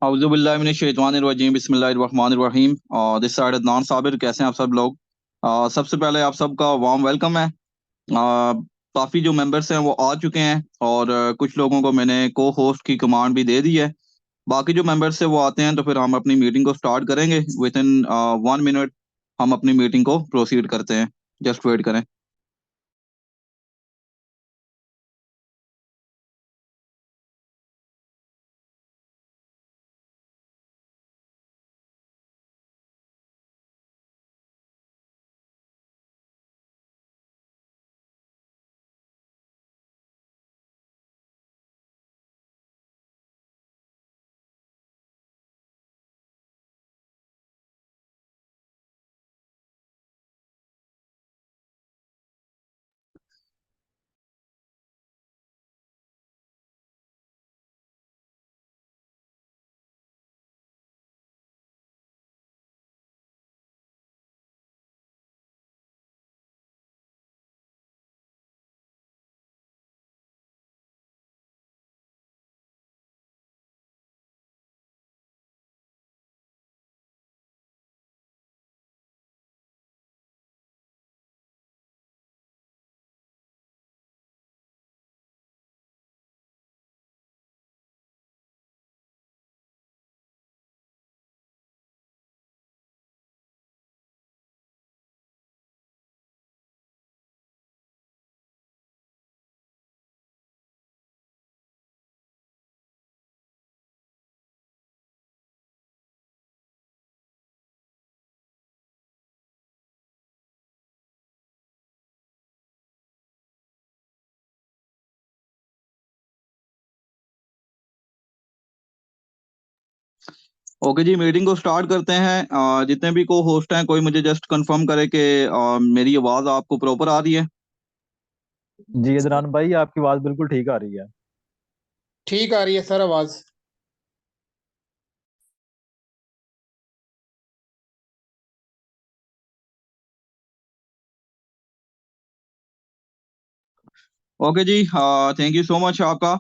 औज़ुबिल्लाहिमिनश्शैतानिर्रजीम बिस्मिल्लाहिर्रहमानिर्रहीम। This side Adnan Sabir, कैसे हैं आप सब लोग? सबसे पहले आप सबका वार्म वेलकम है। काफ़ी जो मेंबर्स हैं वो आ चुके हैं और कुछ लोगों को मैंने को होस्ट की कमांड भी दे दी है। बाकी जो मेंबर्स हैं वो आते हैं तो फिर हम अपनी मीटिंग को स्टार्ट करेंगे। विद इन 1 मिनट हम अपनी मीटिंग को प्रोसीड करते हैं। जस्ट वेट करें। ओके जी, मीटिंग को स्टार्ट करते हैं। जितने भी को होस्ट हैं कोई मुझे जस्ट कंफर्म करे कि मेरी आवाज़ आपको प्रॉपर आ रही है। जी अदनान भाई, आपकी आवाज बिल्कुल ठीक आ रही है। ठीक आ रही है सर आवाज। Okay ji, thank you so much आपका।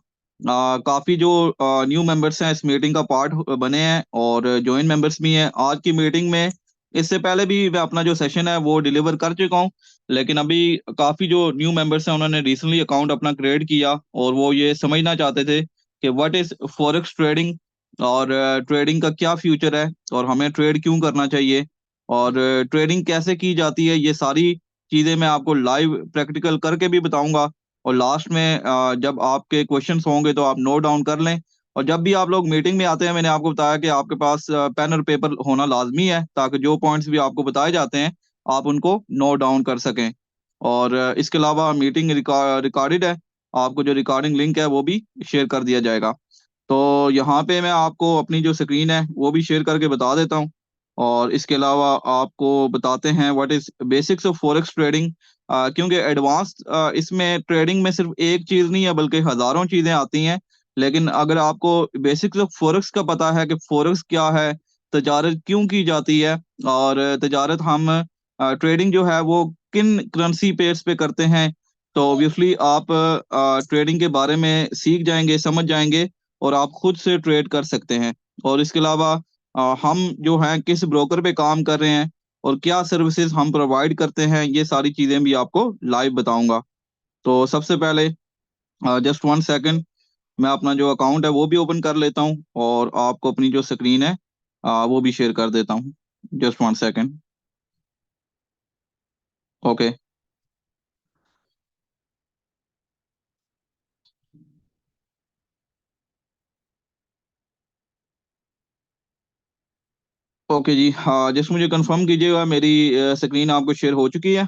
काफ़ी जो न्यू मेंबर्स हैं इस मीटिंग का पार्ट बने हैं और जॉइन मेंबर्स भी हैं आज की मीटिंग में। इससे पहले भी मैं अपना जो सेशन है वो डिलीवर कर चुका हूँ, लेकिन अभी काफ़ी जो न्यू मेंबर्स हैं उन्होंने रिसेंटली अकाउंट अपना क्रिएट किया और वो ये समझना चाहते थे कि व्हाट इज़ फॉरेक्स ट्रेडिंग और ट्रेडिंग का क्या फ्यूचर है और हमें ट्रेड क्यों करना चाहिए और ट्रेडिंग कैसे की जाती है। ये सारी चीज़ें मैं आपको लाइव प्रैक्टिकल करके भी बताऊंगा और लास्ट में जब आपके क्वेश्चंस होंगे तो आप नोट डाउन कर लें। और जब भी आप लोग मीटिंग में आते हैं मैंने आपको बताया कि आपके पास पेन और पेपर होना लाजमी है ताकि जो पॉइंट्स भी आपको बताए जाते हैं आप उनको नोट डाउन कर सकें। और इसके अलावा मीटिंग रिकॉर्डेड है, आपको जो रिकॉर्डिंग लिंक है वो भी शेयर कर दिया जाएगा। तो यहाँ पे मैं आपको अपनी जो स्क्रीन है वो भी शेयर करके बता देता हूँ और इसके अलावा आपको बताते हैं what is basics of forex trading. क्योंकि एडवांस इसमें ट्रेडिंग में सिर्फ एक चीज़ नहीं है बल्कि हज़ारों चीज़ें आती हैं। लेकिन अगर आपको बेसिक्स ऑफ फॉरेक्स का पता है कि फॉरेक्स क्या है, तजारत क्यों की जाती है और तजारत हम ट्रेडिंग जो है वो किन करेंसी पेयर्स पे करते हैं, तो ऑब्वियसली आप ट्रेडिंग के बारे में सीख जाएंगे, समझ जाएंगे और आप खुद से ट्रेड कर सकते हैं। और इसके अलावा हम जो हैं किस ब्रोकर पे काम कर रहे हैं और क्या सर्विसेज हम प्रोवाइड करते हैं, ये सारी चीज़ें भी आपको लाइव बताऊंगा। तो सबसे पहले जस्ट 1 सेकंड, मैं अपना जो अकाउंट है वो भी ओपन कर लेता हूँ और आपको अपनी जो स्क्रीन है वो भी शेयर कर देता हूँ। Just 1 second. ओके। ओके जी, हाँ जस्ट मुझे कंफर्म कीजिएगा मेरी स्क्रीन आपको शेयर हो चुकी है।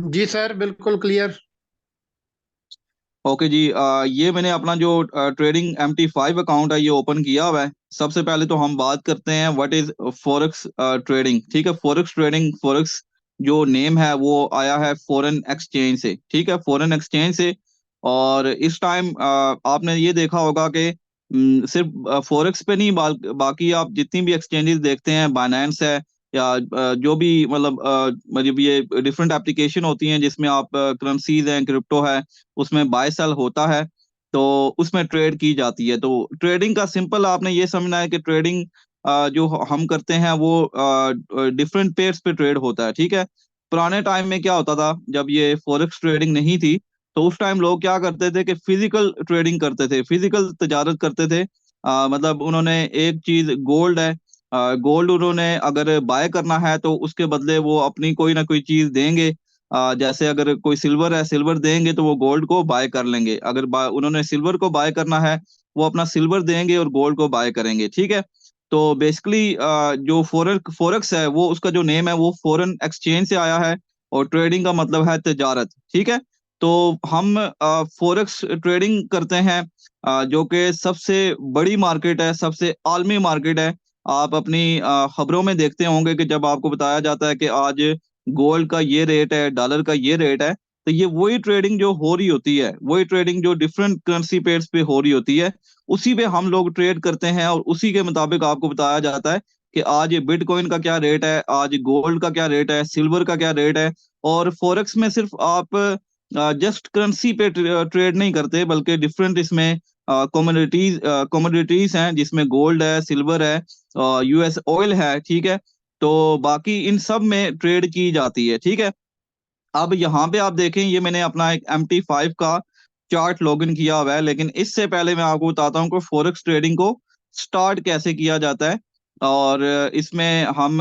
जी सर बिल्कुल क्लियर। ओके जी, ये मैंने अपना जो ट्रेडिंग MT5 अकाउंट है ये ओपन किया हुआ है। सबसे पहले तो हम बात करते हैं व्हाट इज फॉरेक्स ट्रेडिंग। ठीक है, फॉरेक्स ट्रेडिंग, फॉरेक्स जो नेम है वो आया है फॉरेन एक्सचेंज से। ठीक है, फॉरेन एक्सचेंज से। और इस टाइम आपने ये देखा होगा कि सिर्फ फॉरेक्स पे नहीं बाकी आप जितनी भी एक्सचेंजेस देखते हैं, बाइनेंस है या जो भी मतलब ये डिफरेंट एप्लीकेशन होती हैं जिसमें आप करेंसीज हैं, क्रिप्टो है, उसमें बाय सेल होता है। तो उसमें ट्रेड की जाती है। तो ट्रेडिंग का सिंपल आपने ये समझना है कि ट्रेडिंग जो हम करते हैं वो डिफरेंट पेयर्स पे ट्रेड होता है, ठीक है। पुराने टाइम में क्या होता था, जब ये फॉरेक्स ट्रेडिंग नहीं थी, तो उस टाइम लोग क्या करते थे कि फिजिकल ट्रेडिंग करते थे, फिजिकल तजारत करते थे। मतलब उन्होंने एक चीज गोल्ड है, गोल्ड उन्होंने अगर बाय करना है तो उसके बदले वो अपनी कोई ना कोई चीज देंगे। जैसे अगर कोई सिल्वर है, सिल्वर देंगे तो वो गोल्ड को बाय कर लेंगे। अगर उन्होंने सिल्वर को बाय करना है, वो अपना सिल्वर देंगे और गोल्ड को बाय करेंगे, ठीक है। तो बेसिकली जो फॉरेक्स है, वो उसका जो नेम है वो फॉरेन एक्सचेंज से आया है, और ट्रेडिंग का मतलब है तजारत, ठीक है। तो हम फॉरेक्स ट्रेडिंग करते हैं, जो कि सबसे बड़ी मार्केट है, सबसे आलमी मार्केट है। आप अपनी खबरों में देखते होंगे कि जब आपको बताया जाता है कि आज गोल्ड का ये रेट है, डॉलर का ये रेट है, तो ये वही ट्रेडिंग जो हो रही होती है, वही ट्रेडिंग जो डिफरेंट करेंसी पेयर्स पे हो रही होती है, उसी पे हम लोग ट्रेड करते हैं, और उसी के मुताबिक आपको बताया जाता है कि आज बिटकॉइन का क्या रेट है, आज गोल्ड का क्या रेट है, सिल्वर का क्या रेट है। और फॉरेक्स में सिर्फ आप जस्ट करेंसी पे ट्रेड नहीं करते, बल्कि डिफरेंट इसमें कमोडिटीज हैं, जिसमें गोल्ड है, सिल्वर है, यूएस ऑयल है, ठीक है। तो बाकी इन सब में ट्रेड की जाती है, ठीक है। अब यहाँ पे आप देखें, ये मैंने अपना एक MT5 का चार्ट लॉगिन किया हुआ है, लेकिन इससे पहले मैं आपको बताता हूँ कि फॉरेक्स ट्रेडिंग को स्टार्ट कैसे किया जाता है, और इसमें हम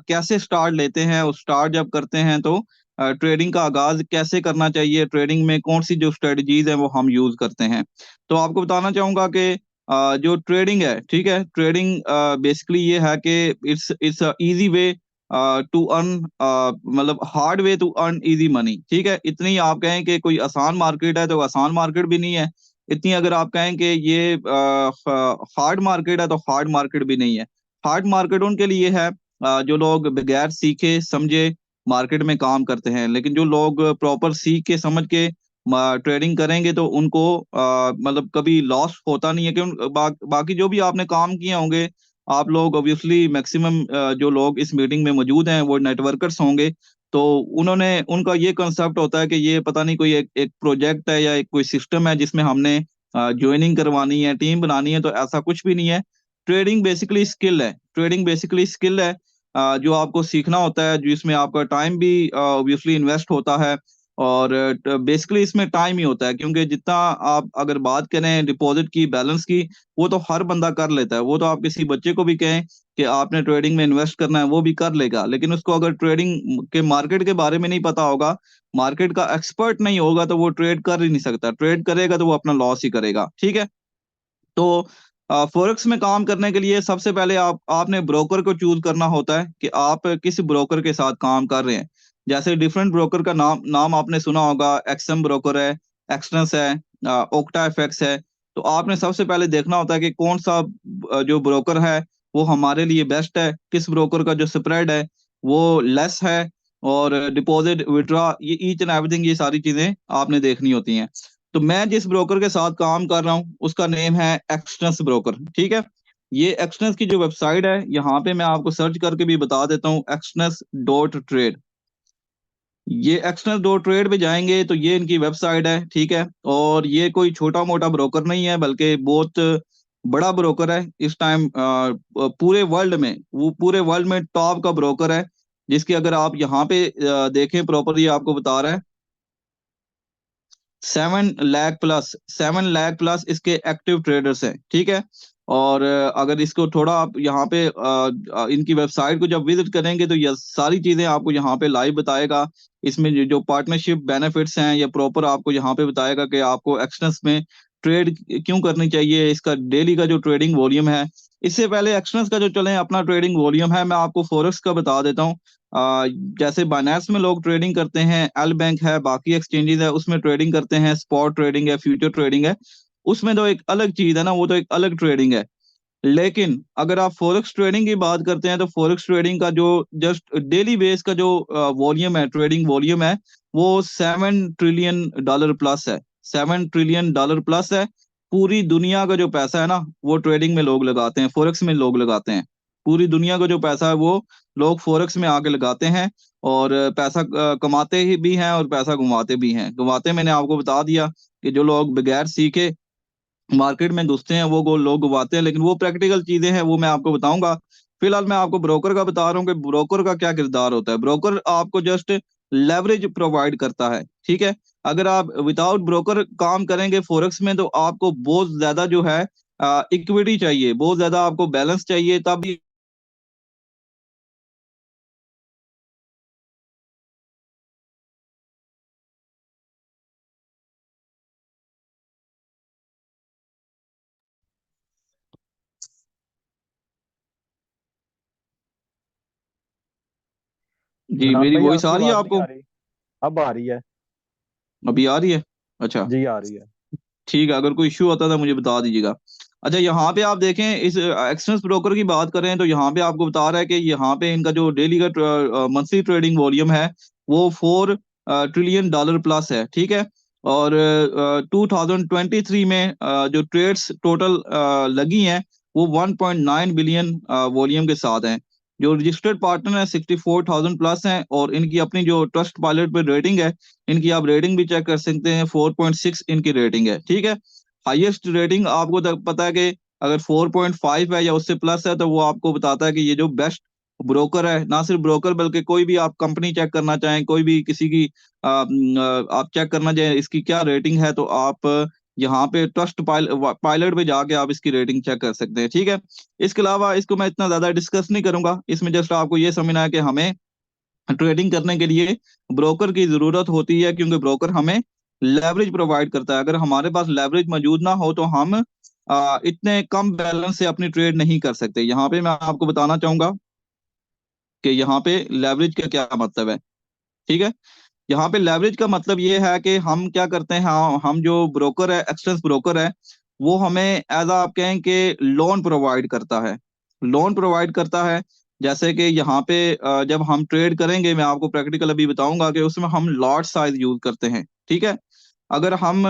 कैसे स्टार्ट लेते हैं, और स्टार्ट जब करते हैं तो ट्रेडिंग का आगाज कैसे करना चाहिए, ट्रेडिंग में कौन सी जो स्ट्रेटजीज हैं वो हम यूज करते हैं। तो आपको बताना चाहूंगा कि जो ट्रेडिंग है, ठीक है, ट्रेडिंग बेसिकली ये है कि it's easy way to earn, मतलब hard way to earn easy money, ठीक है। इतनी आप कहें कि कोई आसान मार्केट है तो आसान मार्केट भी नहीं है, इतनी अगर आप कहें कि ये हार्ड मार्केट है तो हार्ड मार्केट भी नहीं है। हार्ड मार्केट उनके लिए है जो लोग बगैर सीखे समझे मार्केट में काम करते हैं, लेकिन जो लोग प्रॉपर सीख के समझ के ट्रेडिंग करेंगे तो उनको मतलब कभी लॉस होता नहीं है। क्यों बाकी जो भी आपने काम किए होंगे, आप लोग ऑब्वियसली मैक्सिमम जो लोग इस मीटिंग में मौजूद हैं वो नेटवर्कर्स होंगे। तो उन्होंने उनका ये कंसेप्ट होता है कि ये पता नहीं कोई एक प्रोजेक्ट है या एक कोई सिस्टम है जिसमें हमने ज्वाइनिंग करवानी है, टीम बनानी है, तो ऐसा कुछ भी नहीं है। ट्रेडिंग बेसिकली स्किल है, ट्रेडिंग बेसिकली स्किल है, जो आपको सीखना होता है, जिसमें आपका टाइम भी ऑब्वियसली इन्वेस्ट होता है। और बेसिकली इसमें टाइम ही होता है, क्योंकि जितना आप अगर बात करें डिपॉजिट की, बैलेंस की, वो तो हर बंदा कर लेता है। वो तो आप किसी बच्चे को भी कहें कि आपने ट्रेडिंग में इन्वेस्ट करना है, वो भी कर लेगा, लेकिन उसको अगर ट्रेडिंग के मार्केट के बारे में नहीं पता होगा, मार्केट का एक्सपर्ट नहीं होगा, तो वो ट्रेड कर ही नहीं सकता। ट्रेड करेगा तो वो अपना लॉस ही करेगा, ठीक है। तो फॉरेक्स में काम करने के लिए सबसे पहले आपने ब्रोकर को चूज करना होता है कि आप किस ब्रोकर के साथ काम कर रहे हैं। जैसे डिफरेंट ब्रोकर का नाम नाम आपने सुना होगा, एक्सएम ब्रोकर है, एक्सनस है, ओक्टा एफएक्स है। तो आपने सबसे पहले देखना होता है कि कौन सा जो ब्रोकर है वो हमारे लिए बेस्ट है, किस ब्रोकर का जो स्प्रेड है वो लेस है, और डिपॉजिट विड्रॉ, ये ईच एंड एवरीथिंग, ये सारी चीजें आपने देखनी होती हैं। तो मैं जिस ब्रोकर के साथ काम कर रहा हूँ उसका नेम है एक्सनस ब्रोकर, ठीक है। ये एक्सनस की जो वेबसाइट है, यहाँ पे मैं आपको सर्च करके भी बता देता हूँ, exness.trade। ये एक्सनस.ट्रेड पे जाएंगे तो ये इनकी वेबसाइट है, ठीक है। और ये कोई छोटा मोटा ब्रोकर नहीं है, बल्कि बहुत बड़ा ब्रोकर है इस टाइम पूरे वर्ल्ड में, वो पूरे वर्ल्ड में टॉप का ब्रोकर है, जिसकी अगर आप यहाँ पे देखें प्रॉपरली, आपको बता रहा है 7 लाख प्लस, 7 लाख प्लस इसके एक्टिव ट्रेडर्स हैं, ठीक है। और अगर इसको थोड़ा आप यहाँ पे इनकी वेबसाइट को जब विजिट करेंगे तो ये सारी चीजें आपको यहाँ पे लाइव बताएगा। इसमें जो पार्टनरशिप बेनिफिट्स हैं ये प्रॉपर आपको यहाँ पे बताएगा कि आपको एक्सनेस में ट्रेड क्यों करनी चाहिए, इसका डेली का जो ट्रेडिंग वॉल्यूम है। इससे पहले एक्सनेस का जो चले अपना ट्रेडिंग वॉल्यूम है, मैं आपको फॉरेक्स का बता देता हूँ। जैसे बाइनेंस में लोग ट्रेडिंग करते हैं, एल बैंक है, बाकी एक्सचेंजेस है, उसमें ट्रेडिंग करते हैं, स्पॉट ट्रेडिंग है, फ्यूचर ट्रेडिंग है, उसमें तो एक अलग चीज है ना, वो तो एक अलग ट्रेडिंग है। लेकिन अगर आप फॉरेक्स ट्रेडिंग की बात करते हैं तो फॉरेक्स ट्रेडिंग का जो जस्ट डेली बेस का जो वॉल्यूम है, ट्रेडिंग वॉल्यूम है, वो $7 ट्रिलियन प्लस है, $7 ट्रिलियन प्लस है। पूरी दुनिया का जो पैसा है ना वो ट्रेडिंग में लोग लगाते हैं, फॉरेक्स में लोग लगाते हैं। पूरी दुनिया का जो पैसा है वो लोग फॉरेक्स में आके लगाते हैं, और पैसा कमाते ही भी हैं और पैसा घुमाते भी हैं। घुमाते मैंने आपको बता दिया कि जो लोग बगैर सीखे मार्केट में घुसते हैं वो लोग घुमाते हैं, लेकिन वो प्रैक्टिकल चीजें हैं वो मैं आपको बताऊंगा। फिलहाल मैं आपको ब्रोकर का बता रहा हूँ कि ब्रोकर का क्या किरदार होता है। ब्रोकर आपको जस्ट लेवरेज प्रोवाइड करता है, ठीक है। अगर आप विदाउट ब्रोकर काम करेंगे फॉरेक्स में, तो आपको बहुत ज्यादा जो है इक्विटी चाहिए, बहुत ज्यादा आपको बैलेंस चाहिए, तब जी इमरान मेरी भाई वॉइस आपकी आ रही है आवाज नहीं आपको? आ रही। अब आ रही है। अभी आ रही है? अच्छा, जी आ रही है। ठीक है, अगर कोई इश्यू आता था मुझे बता दीजिएगा। अच्छा, यहाँ पे आप देखें, इस एक्सचेंज ब्रोकर की बात करें तो यहाँ पे आपको बता रहा है कि यहाँ पे इनका जो डेली का मंथली ट्रेडिंग वॉल्यूम है वो 4 ट्रिलियन डॉलर प्लस है, ठीक है। और 2023 में जो ट्रेड्स टोटल लगी हैं वो 1.9 बिलियन वॉल्यूम के साथ हैं। जो रजिस्टर्ड पार्टनर है 64,000 प्लस हैं, और इनकी अपनी जो ट्रस्ट पायलट पे रेटिंग है, इनकी आप रेटिंग भी चेक कर सकते हैं, 4.6 इनकी रेटिंग है, ठीक है। हाईएस्ट रेटिंग आपको पता है कि अगर 4.5 है या उससे प्लस है तो वो आपको बताता है कि ये जो बेस्ट ब्रोकर है, ना सिर्फ ब्रोकर बल्कि कोई भी आप कंपनी चेक करना चाहें, कोई भी किसी की आप चेक करना चाहें इसकी क्या रेटिंग है, तो आप यहाँ पे ट्रस्ट पायलट पे जाके आप इसकी रेटिंग चेक कर सकते हैं, ठीक है। इसके अलावा इसको मैं इतना ज्यादा डिस्कस नहीं करूंगा, इसमें जस्ट आपको ये समझना है कि हमें ट्रेडिंग करने के लिए ब्रोकर की जरूरत होती है, क्योंकि ब्रोकर हमें लेवरेज प्रोवाइड करता है। अगर हमारे पास लेवरेज मौजूद ना हो तो हम इतने कम बैलेंस से अपनी ट्रेड नहीं कर सकते। यहाँ पे मैं आपको बताना चाहूंगा कि यहाँ पे लेवरेज का क्या मतलब है, ठीक है। यहाँ पे लेवरेज का मतलब ये है कि हम क्या करते हैं, हम जो ब्रोकर है, एक्सचेंज ब्रोकर है, वो हमें एज आप कहें कि लोन प्रोवाइड करता है, लोन प्रोवाइड करता है। जैसे कि यहाँ पे जब हम ट्रेड करेंगे, मैं आपको प्रैक्टिकल अभी बताऊंगा कि उसमें हम लॉट साइज यूज करते हैं, ठीक है। अगर हम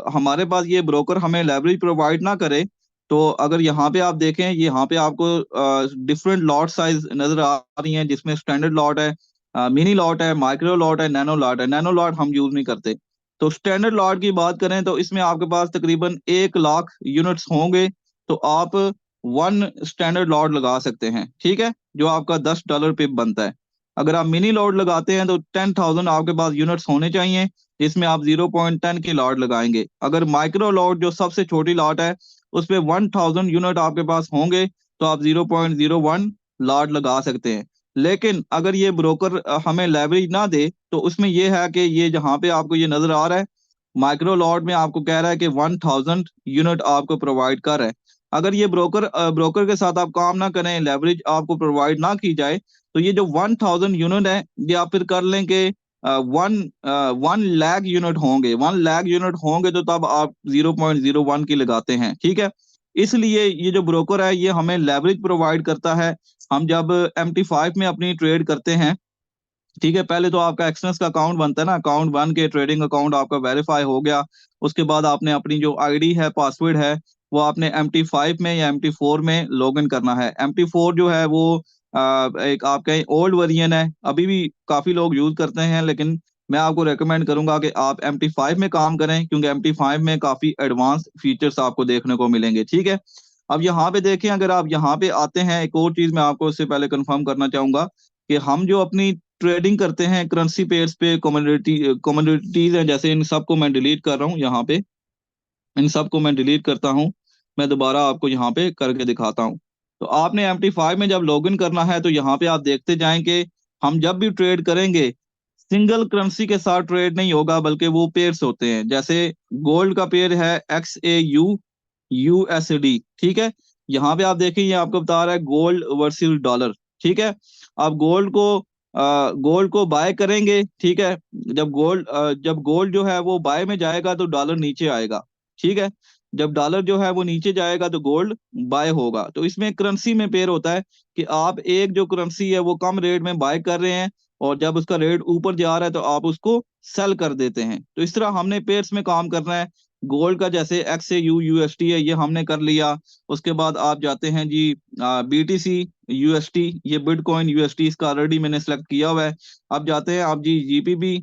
हमारे पास ये ब्रोकर हमें लेवरेज प्रोवाइड ना करे, तो अगर यहाँ पे आप देखें, यहाँ पे आपको डिफरेंट लॉट साइज नजर आ रही हैं, जिसमें स्टैंडर्ड लॉट है, मिनी लॉट है, माइक्रो लॉट है, नैनो लॉट है। नैनो लॉट हम यूज नहीं करते। तो स्टैंडर्ड लॉट की बात करें तो इसमें आपके पास तकरीबन 1 लाख यूनिट्स होंगे, तो आप 1 स्टैंडर्ड लॉट लगा सकते हैं, ठीक है, जो आपका $10 पे बनता है। अगर आप मिनी लॉट लगाते हैं तो 10,000 आपके पास यूनिट्स होने चाहिए, जिसमें आप 0.10 की लॉट लगाएंगे। अगर माइक्रो लॉट जो सबसे छोटी लॉट है उसमें 1,000 यूनिट आपके पास होंगे, तो आप 0.01 लॉट लगा सकते हैं। लेकिन अगर ये ब्रोकर हमें लेवरेज ना दे, तो उसमें ये है कि ये जहां पे आपको ये नजर आ रहा है, माइक्रो लॉट में आपको कह रहा है कि 1,000 यूनिट आपको प्रोवाइड कर रहा है। अगर ये ब्रोकर के साथ आप काम ना करें, लेवरेज आपको प्रोवाइड ना की जाए, तो ये जो 1,000 यूनिट है, ये आप फिर कर लें कि 1 लाख यूनिट होंगे, 1 लाख यूनिट होंगे, तो तब आप 0.01 की लगाते हैं, ठीक है। इसलिए ये जो ब्रोकर है ये हमें लेवरेज प्रोवाइड करता है। हम जब MT5 में अपनी ट्रेड करते हैं, ठीक है, पहले तो आपका एक्सचेंज का अकाउंट बनता है ना, अकाउंट बन के ट्रेडिंग अकाउंट आपका वेरीफाई हो गया। उसके बाद आपने अपनी जो आईडी है, पासवर्ड है, वो आपने MT5 में या MT4 में लॉग इन करना है। MT4 जो है वो एक आपका ओल्ड वर्जन है, अभी भी काफी लोग यूज करते हैं, लेकिन मैं आपको रेकमेंड करूंगा कि आप MT5 में काम करें, क्योंकि MT5 में काफी एडवांस फीचर्स आपको देखने को मिलेंगे, ठीक है। अब यहाँ पे देखें, अगर आप यहाँ पे आते हैं, एक और चीज मैं आपको इससे पहले कंफर्म करना चाहूंगा कि हम जो अपनी ट्रेडिंग करते हैं करेंसी पेयर्स पे, कमोडिटीज हैं, जैसे इन सबको मैं डिलीट कर रहा हूँ यहाँ पे, इन सबको मैं डिलीट करता हूँ। मैं दोबारा आपको यहाँ पे करके दिखाता हूँ। तो आपने MT5 में जब लॉगिन करना है, तो यहाँ पे आप देखते जाएं कि हम जब भी ट्रेड करेंगे, सिंगल करेंसी के साथ ट्रेड नहीं होगा, बल्कि वो पेयर्स होते हैं। जैसे गोल्ड का पेयर है XAU USD, ठीक है। यहाँ पे आप देखें, ये आपको बता रहा है गोल्ड वर्सेस डॉलर, ठीक है। आप गोल्ड को बाय करेंगे, ठीक है। जब गोल्ड जो है वो बाय में जाएगा तो डॉलर नीचे आएगा, ठीक है। जब डॉलर जो है वो नीचे जाएगा तो गोल्ड बाय होगा। तो इसमें करेंसी में पेयर होता है कि आप एक जो करेंसी है वो कम रेट में बाय कर रहे हैं, और जब उसका रेट ऊपर जा रहा है तो आप उसको सेल कर देते हैं। तो इस तरह हमने पेयर्स में काम करना है। गोल्ड का जैसे XAU USD है, ये हमने कर लिया। उसके बाद आप जाते हैं जी BTC USD, ये बिटकॉइन USD, इसका ऑलरेडी मैंने सेलेक्ट किया हुआ है। अब जाते हैं आप जी GBP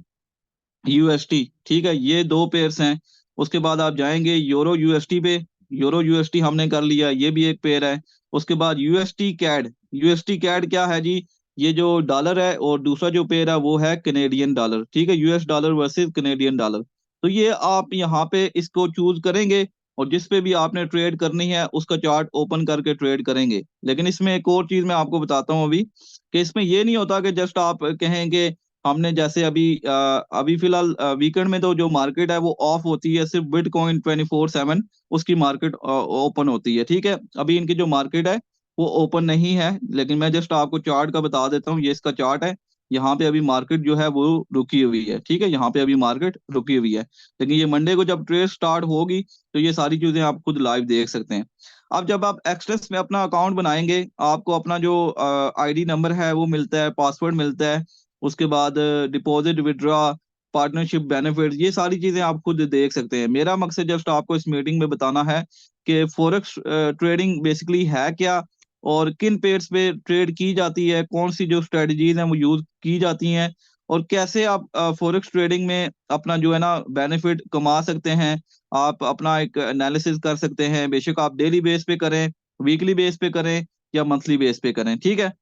USD, ठीक है, ये दो पेयर्स हैं। उसके बाद आप जाएंगे यूरो यूएसटी पे, यूरो यूएसटी हमने कर लिया, ये भी एक पेयर है। उसके बाद यूएसटी कैड, यूएसटी कैड क्या है जी, ये जो डॉलर है, और दूसरा जो पेयर है वो है कनेडियन डॉलर, ठीक है, US dollar versus Canadian dollar. तो ये आप यहाँ पे इसको चूज करेंगे, और जिस पे भी आपने ट्रेड करनी है उसका चार्ट ओपन करके ट्रेड करेंगे। लेकिन इसमें एक और चीज मैं आपको बताता हूँ अभी, कि इसमें ये नहीं होता कि जस्ट आप कहेंगे हमने जैसे अभी फिलहाल वीकेंड में तो जो मार्केट है वो ऑफ होती है, सिर्फ बिटकॉइन 24/7 उसकी मार्केट ओपन होती है, ठीक है। अभी इनकी जो मार्केट है वो ओपन नहीं है, लेकिन मैं जस्ट आपको चार्ट का बता देता हूँ, ये इसका चार्ट है। यहाँ पे अभी मार्केट जो है वो रुकी हुई है, ठीक है, यहाँ पे अभी मार्केट रुकी हुई है। लेकिन ये मंडे को जब ट्रेड स्टार्ट होगी तो ये सारी चीजें आप खुद लाइव देख सकते हैं। अब जब आप एक्सप्रेस में अपना अकाउंट बनाएंगे, आपको अपना जो आईडी नंबर है वो मिलता है, पासवर्ड मिलता है, उसके बाद डिपॉजिट विड्रॉ पार्टनरशिप बेनिफिट, ये सारी चीजें आप खुद देख सकते हैं। मेरा मकसद जस्ट आपको इस मीटिंग में बताना है कि फॉरेक्स ट्रेडिंग बेसिकली है क्या, और किन पेयर्स पे ट्रेड की जाती है, कौन सी जो स्ट्रेटजीज हैं वो यूज की जाती हैं, और कैसे आप फॉरेक्स ट्रेडिंग में अपना जो है ना बेनिफिट कमा सकते हैं। आप अपना एक एनालिसिस कर सकते हैं, बेशक आप डेली बेस पे करें, वीकली बेस पे करें, या मंथली बेस पे करें, ठीक है।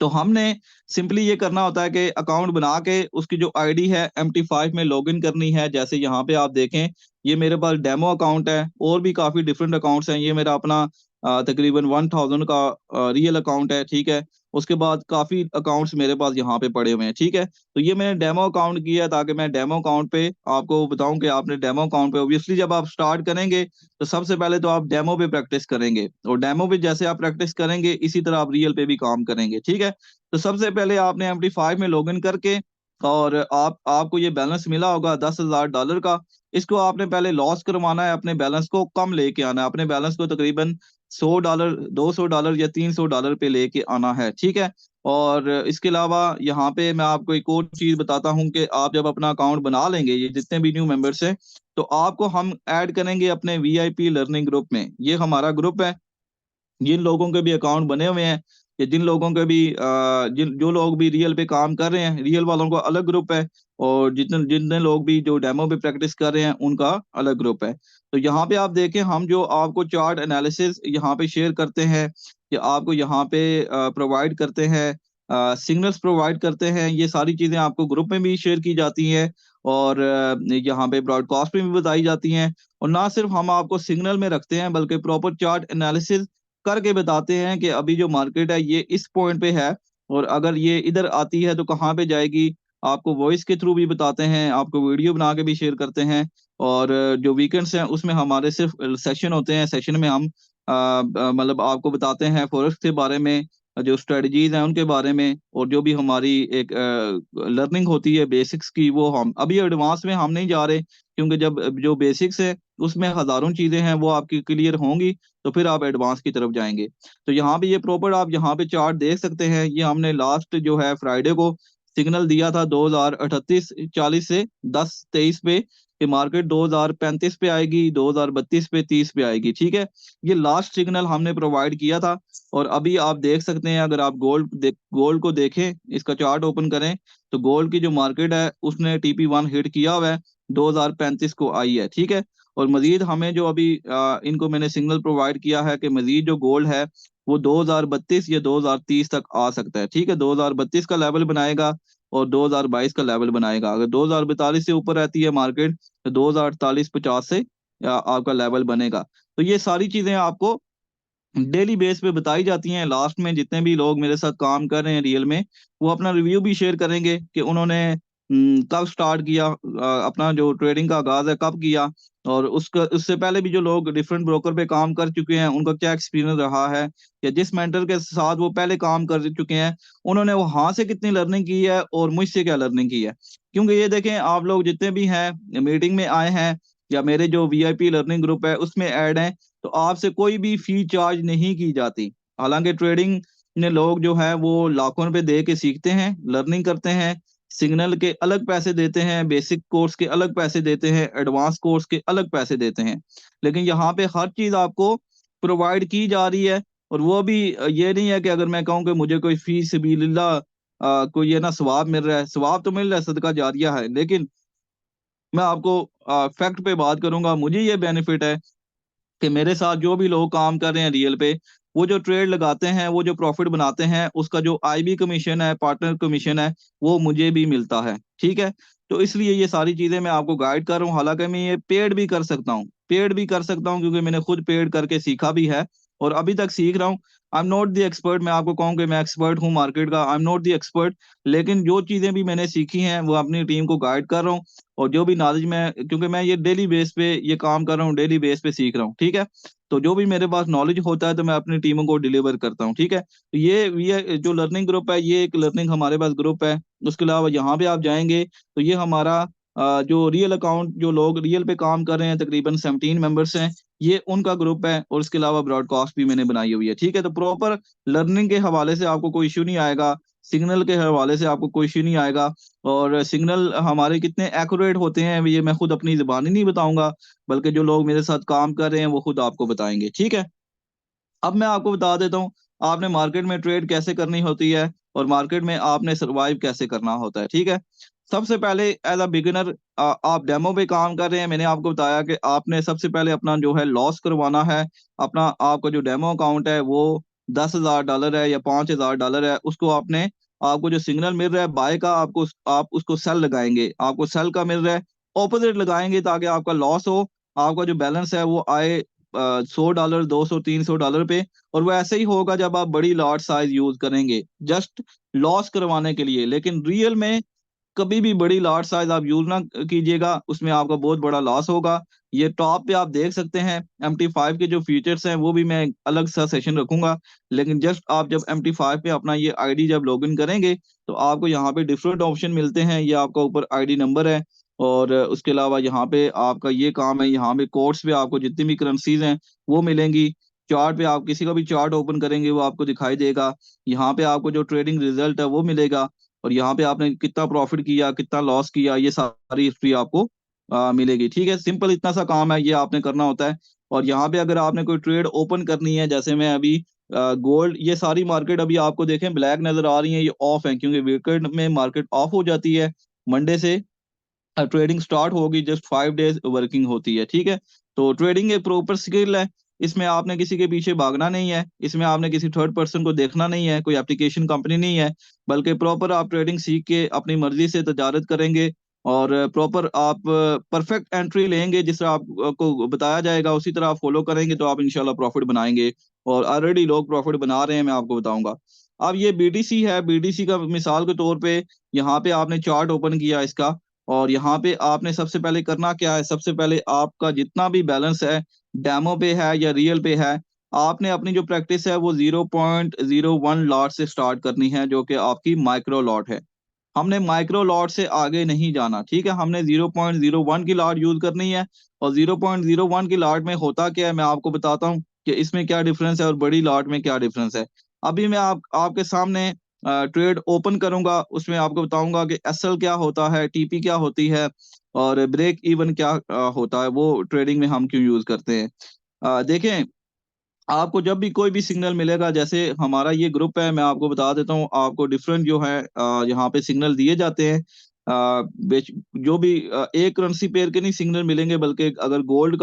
तो हमने सिंपली ये करना होता है कि अकाउंट बना के उसकी जो आईडी है MT5 में लॉगिन करनी है। जैसे यहाँ पे आप देखें, ये मेरे पास डेमो अकाउंट है, और भी काफी डिफरेंट अकाउंट्स हैं। ये मेरा अपना तकरीबन 1000 का रियल अकाउंट है, ठीक है। उसके बाद काफी अकाउंट्स मेरे पास यहाँ पे पड़े हुए हैं, ठीक है। तो ये मैंने डेमो अकाउंट किया है ताकि मैं डेमो अकाउंट पे आपको बताऊं कि आपने डेमो अकाउंट पे ऑब्वियसली जब आप स्टार्ट करेंगे तो सबसे पहले तो आप डेमो पे प्रैक्टिस करेंगे, और डेमो पे जैसे आप प्रैक्टिस करेंगे इसी तरह आप रियल पे भी काम करेंगे, ठीक है। तो सबसे पहले आपने MT5 में लॉगिन करके, और आपको ये बैलेंस मिला होगा $10,000 का। इसको आपने पहले लॉस करवाना है, अपने बैलेंस को कम लेके आना है, अपने बैलेंस को तकरीबन $100 $200 या $300 पे लेके आना है, ठीक है। और इसके अलावा यहाँ पे मैं आपको एक और चीज बताता हूँ कि आप जब अपना अकाउंट बना लेंगे, ये जितने भी न्यू मेंबर्स हैं, तो आपको हम ऐड करेंगे अपने VIP लर्निंग ग्रुप में। ये हमारा ग्रुप है, जिन लोगों के भी अकाउंट बने हुए हैं, या जिन लोगों के भी जिन जो लोग भी रियल पे काम कर रहे हैं, रियल वालों का अलग ग्रुप है, और जितने जितने लोग भी जो डेमो पे प्रैक्टिस कर रहे हैं उनका अलग ग्रुप है। तो यहाँ पे आप देखें, हम जो आपको चार्ट एनालिसिस यहाँ पे शेयर करते हैं, या आपको यहाँ पे प्रोवाइड करते हैं, सिग्नल्स प्रोवाइड करते हैं, ये सारी चीजें आपको ग्रुप में भी शेयर की जाती हैं, और यहाँ पे ब्रॉडकास्ट में भी बताई जाती हैं। और ना सिर्फ हम आपको सिग्नल में रखते हैं, बल्कि प्रॉपर चार्ट एनालिसिस करके बताते हैं कि अभी जो मार्केट है ये इस पॉइंट पे है, और अगर ये इधर आती है तो कहाँ पे जाएगी। आपको वॉइस के थ्रू भी बताते हैं, आपको वीडियो बना के भी शेयर करते हैं। और जो वीकेंड्स हैं उसमें हमारे सिर्फ सेशन होते हैं, सेशन में हम मतलब आपको बताते हैं फॉरेक्स के बारे में, जो स्ट्रेटजीज हैं उनके बारे में, और जो भी हमारी एक लर्निंग होती है बेसिक्स की, वो हम अभी एडवांस में हम नहीं जा रहे, क्योंकि जब जो बेसिक्स है उसमें हजारों चीजें हैं वो आपकी क्लियर होंगी, तो फिर आप एडवांस की तरफ जाएंगे। तो यहाँ पे ये प्रॉपर आप यहाँ पे चार्ट देख सकते हैं। ये हमने लास्ट जो है फ्राइडे को सिग्नल दिया था 2038-40 से 10-23 पे, कि मार्केट 2035 पे आएगी, 2032 पे 30 पे आएगी, ठीक है। ये लास्ट सिग्नल हमने प्रोवाइड किया था। और अभी आप देख सकते हैं, अगर आप गोल्ड को देखें, इसका चार्ट ओपन करें, तो गोल्ड की जो मार्केट है उसने TP1 हिट किया हुआ है, 2035 को आई है, ठीक है। और मजीद हमें जो अभी इनको मैंने सिग्नल प्रोवाइड किया है कि मजीद जो गोल्ड है वो 2032 या 2030 तक आ सकता है, ठीक है। 2032 का लेवल बनाएगा, और 2022 का लेवल बनाएगा। अगर 2042 से ऊपर रहती है मार्केट, तो 2048-50 से आपका लेवल बनेगा। तो ये सारी चीजें आपको डेली बेस पे बताई जाती हैं। लास्ट में जितने भी लोग मेरे साथ काम कर रहे हैं रियल में, वो अपना रिव्यू भी शेयर करेंगे कि उन्होंने कब स्टार्ट किया, अपना जो ट्रेडिंग का आगाज है कब किया, और उसका उससे पहले भी जो लोग डिफरेंट ब्रोकर पे काम कर चुके हैं उनका क्या एक्सपीरियंस रहा है, या जिस मेंटर के साथ वो पहले काम कर चुके हैं उन्होंने वहां से कितनी लर्निंग की है, और मुझसे क्या लर्निंग की है। क्योंकि ये देखें, आप लोग जितने भी हैं मीटिंग में आए हैं, या मेरे जो VIP लर्निंग ग्रुप है उसमें ऐड हैं, तो आपसे कोई भी फी चार्ज नहीं की जाती। हालांकि ट्रेडिंग में लोग जो है वो लाखों रुपए दे के सीखते हैं, लर्निंग करते हैं, सिग्नल के अलग पैसे देते हैं, बेसिक कोर्स के अलग पैसे देते हैं, एडवांस कोर्स के अलग पैसे देते हैं। लेकिन यहाँ पे हर चीज आपको प्रोवाइड की जा रही है। और वो भी ये नहीं है कि अगर मैं कहूँ कि मुझे कोई फी सबीलिल्लाह कोई ये ना सवाब मिल रहा है, सवाब तो मिल रहा है, सदका जारिया है, लेकिन मैं आपको फैक्ट पे बात करूंगा। मुझे ये बेनिफिट है कि मेरे साथ जो भी लोग काम कर रहे हैं रियल पे, वो जो ट्रेड लगाते हैं, वो जो प्रॉफिट बनाते हैं, उसका जो आईबी कमीशन है, पार्टनर कमीशन है, वो मुझे भी मिलता है। ठीक है। तो इसलिए ये सारी चीजें मैं आपको गाइड कर रहा हूँ। हालांकि मैं ये पेड भी कर सकता हूँ, पेड भी कर सकता हूँ, क्योंकि मैंने खुद पेड करके सीखा भी है और अभी तक सीख रहा हूँ। I am not the expert, मैं आपको कहूँ कि मैं एक्सपर्ट हूँ मार्केट का, I am not the expert. लेकिन जो चीजें भी मैंने सीखी हैं वो अपनी टीम को गाइड कर रहा हूँ। और जो भी नॉलेज मैं, क्योंकि मैं ये डेली बेस पे ये काम कर रहा हूँ, डेली बेस पे सीख रहा हूँ। ठीक है। तो जो भी मेरे पास नॉलेज होता है तो मैं अपनी टीमों को डिलीवर करता हूँ। ठीक है। तो ये जो लर्निंग ग्रुप है, ये एक लर्निंग हमारे पास ग्रुप है। उसके अलावा यहाँ पे आप जाएंगे तो ये हमारा जो रियल अकाउंट, जो लोग रियल पे काम कर रहे हैं, तकरीबन 17 मेंबर्स हैं, ये उनका ग्रुप है। और इसके अलावा ब्रॉडकास्ट भी मैंने बनाई हुई है। ठीक है। तो प्रॉपर लर्निंग के हवाले से आपको कोई इशू नहीं आएगा, सिग्नल के हवाले से आपको कोई इशू नहीं आएगा। और सिग्नल हमारे कितने एक्यूरेट होते हैं ये मैं खुद अपनी जुबानी नहीं बताऊंगा, बल्कि जो लोग मेरे साथ काम कर रहे हैं वो खुद आपको बताएंगे। ठीक है। अब मैं आपको बता देता हूँ आपने मार्केट में ट्रेड कैसे करनी होती है और मार्केट में आपने सरवाइव कैसे करना होता है। ठीक है। सबसे पहले एज अ बिगिनर आप डेमो पे काम कर रहे हैं, मैंने आपको बताया कि आपने सबसे पहले अपना जो है लॉस करवाना है। अपना आपका जो डेमो अकाउंट है वो $10,000 है या $5,000 है, उसको आपने, आपको जो सिग्नल मिल रहा है बाय का, आप उसको सेल लगाएंगे। आपको सेल का मिल रहा है, ऑपोजिट लगाएंगे ताकि आपका लॉस हो, आपका जो बैलेंस है वो आए $100, 200, $300 पे। और वो ऐसे ही होगा जब आप बड़ी लॉट साइज यूज करेंगे, जस्ट लॉस करवाने के लिए। लेकिन रियल में कभी भी बड़ी लॉट साइज आप यूज ना कीजिएगा, उसमें आपका बहुत बड़ा लॉस होगा। ये टॉप पे आप देख सकते हैं MT5 के जो फीचर्स हैं, वो भी मैं अलग सा सेशन रखूंगा। लेकिन जस्ट आप जब MT5 पे अपना ये आईडी जब लॉगिन करेंगे तो आपको यहाँ पे डिफरेंट ऑप्शन मिलते हैं। ये आपका ऊपर आईडी नंबर है और उसके अलावा यहाँ पे आपका ये काम है, यहाँ पे कोर्ट्स पे आपको जितनी भी करेंसीज हैं वो मिलेंगी। चार्ट पे आप किसी का भी चार्ट ओपन करेंगे वो आपको दिखाई देगा। यहाँ पे आपको जो ट्रेडिंग रिजल्ट है वो मिलेगा। और यहाँ पे आपने कितना प्रॉफिट किया, कितना लॉस किया, ये सारी हिस्ट्री आपको मिलेगी। ठीक है। सिंपल इतना सा काम है, ये आपने करना होता है। और यहाँ पे अगर आपने कोई ट्रेड ओपन करनी है, जैसे मैं अभी गोल्ड, ये सारी मार्केट अभी आपको देखें ब्लैक नजर आ रही है, ये ऑफ है क्योंकि वीकेंड में मार्केट ऑफ हो जाती है। मंडे से ट्रेडिंग स्टार्ट होगी, जस्ट 5 डेज वर्किंग होती है। ठीक है। तो ट्रेडिंग एक प्रॉपर स्किल है, इसमें आपने किसी के पीछे भागना नहीं है, इसमें आपने किसी थर्ड पर्सन को देखना नहीं है, कोई एप्लीकेशन कंपनी नहीं है, बल्कि प्रॉपर आप ट्रेडिंग सीख के अपनी मर्जी से तजारत करेंगे और प्रॉपर आप परफेक्ट एंट्री लेंगे, जिस तरह आपको बताया जाएगा उसी तरह आप फॉलो करेंगे तो आप इंशाल्लाह प्रॉफिट बनाएंगे। और ऑलरेडी लोग प्रॉफिट बना रहे हैं, मैं आपको बताऊंगा। अब ये बीटीसी है, बीटीसी का मिसाल के तौर पे यहाँ पे आपने चार्ट ओपन किया इसका, और यहाँ पे आपने सबसे पहले करना क्या है, सबसे पहले आपका जितना भी बैलेंस है, डेमो पे है या रियल पे है, आपने अपनी जो प्रैक्टिस है वो 0.01 लॉट से स्टार्ट करनी है, जो कि आपकी माइक्रो लॉट है। हमने माइक्रो लॉट से आगे नहीं जाना। ठीक है। हमने 0.01 की लॉट यूज करनी है। और 0.01 की लॉट में होता क्या है मैं आपको बताता हूँ कि इसमें क्या डिफरेंस है और बड़ी लॉट में क्या डिफरेंस है। अभी मैं आपके सामने ट्रेड ओपन करूंगा, उसमें आपको बताऊंगा कि एसएल क्या होता है, टीपी क्या होती है और ब्रेक इवन क्या होता है, वो ट्रेडिंग में हम क्यों यूज करते हैं। देखें, आपको जब भी कोई भी सिग्नल मिलेगा, जैसे हमारा ये ग्रुप है, मैं आपको बता देता हूँ, आपको डिफरेंट जो है यहाँ पे सिग्नल दिए जाते हैं। जो भी एक करेंसी पेयर के नहीं सिग्नल मिलेंगे, बल्कि अगर गोल्ड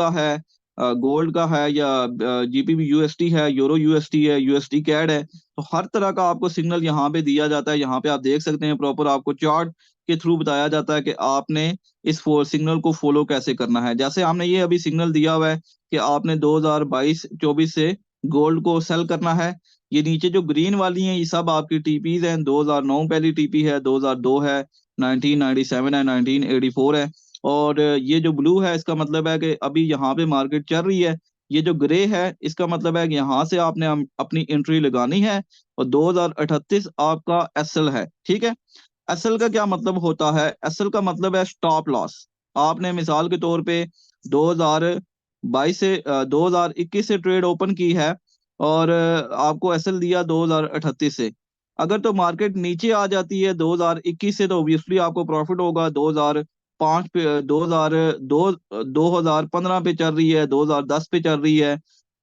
का है या जीपीबी यूएसटी है, यूरो यूएसटी है, यूएसडी कैड है, तो हर तरह का आपको सिग्नल यहाँ पे दिया जाता है। यहाँ पे आप देख सकते हैं प्रॉपर आपको चार्ट के थ्रू बताया जाता है कि आपने इस सिग्नल को फॉलो कैसे करना है। जैसे हमने ये अभी सिग्नल दिया हुआ है कि आपने 2022-24 से गोल्ड को सेल करना है। ये नीचे जो ग्रीन वाली हैं ये सब आपकी टीपीज हैं। 2009 पहली टीपी है, 2002 है, 1997 है, 1984 है। और ये जो ब्लू है इसका मतलब है कि अभी यहाँ पे मार्केट चल रही है। ये जो ग्रे है इसका मतलब है कि यहाँ से आपने अपनी एंट्री लगानी है। और 2038 आपका एसएल है। ठीक है। एसएल का क्या मतलब होता है, एसएल का मतलब है स्टॉप लॉस। आपने मिसाल के तौर पे 2022 से 2021 से ट्रेड ओपन की है और आपको एसएल दिया 2038 से। अगर तो मार्केट नीचे आ जाती है 2021 से तो ऑब्वियसली आपको प्रॉफिट होगा। 2005 पे, 2015 पे चल रही है, 2010 पे चल रही है,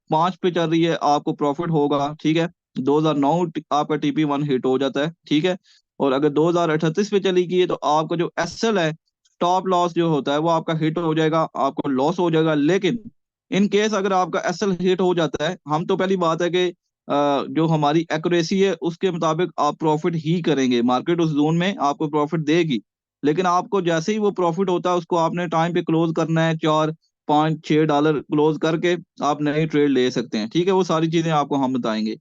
5 पे चल रही है, आपको प्रॉफिट होगा। ठीक है। 2009 आपका TP1 हिट हो जाता है। ठीक है। और अगर 2038 पे चली गई है तो आपका जो एसएल है, स्टॉप लॉस जो होता है वो आपका हिट हो जाएगा, आपको लॉस हो जाएगा। लेकिन इन केस अगर आपका एसएल हिट हो जाता है, हम तो पहली बात है कि जो हमारी एक्यूरेसी है उसके मुताबिक आप प्रॉफिट ही करेंगे, मार्केट उस जोन में आपको प्रॉफिट देगी। लेकिन आपको जैसे ही वो प्रॉफिट होता है उसको आपने टाइम पे क्लोज करना है, 4 5 6 डॉलर क्लोज करके आप नई ट्रेड ले सकते हैं। ठीक है, वो सारी चीजें आपको हम बताएंगे।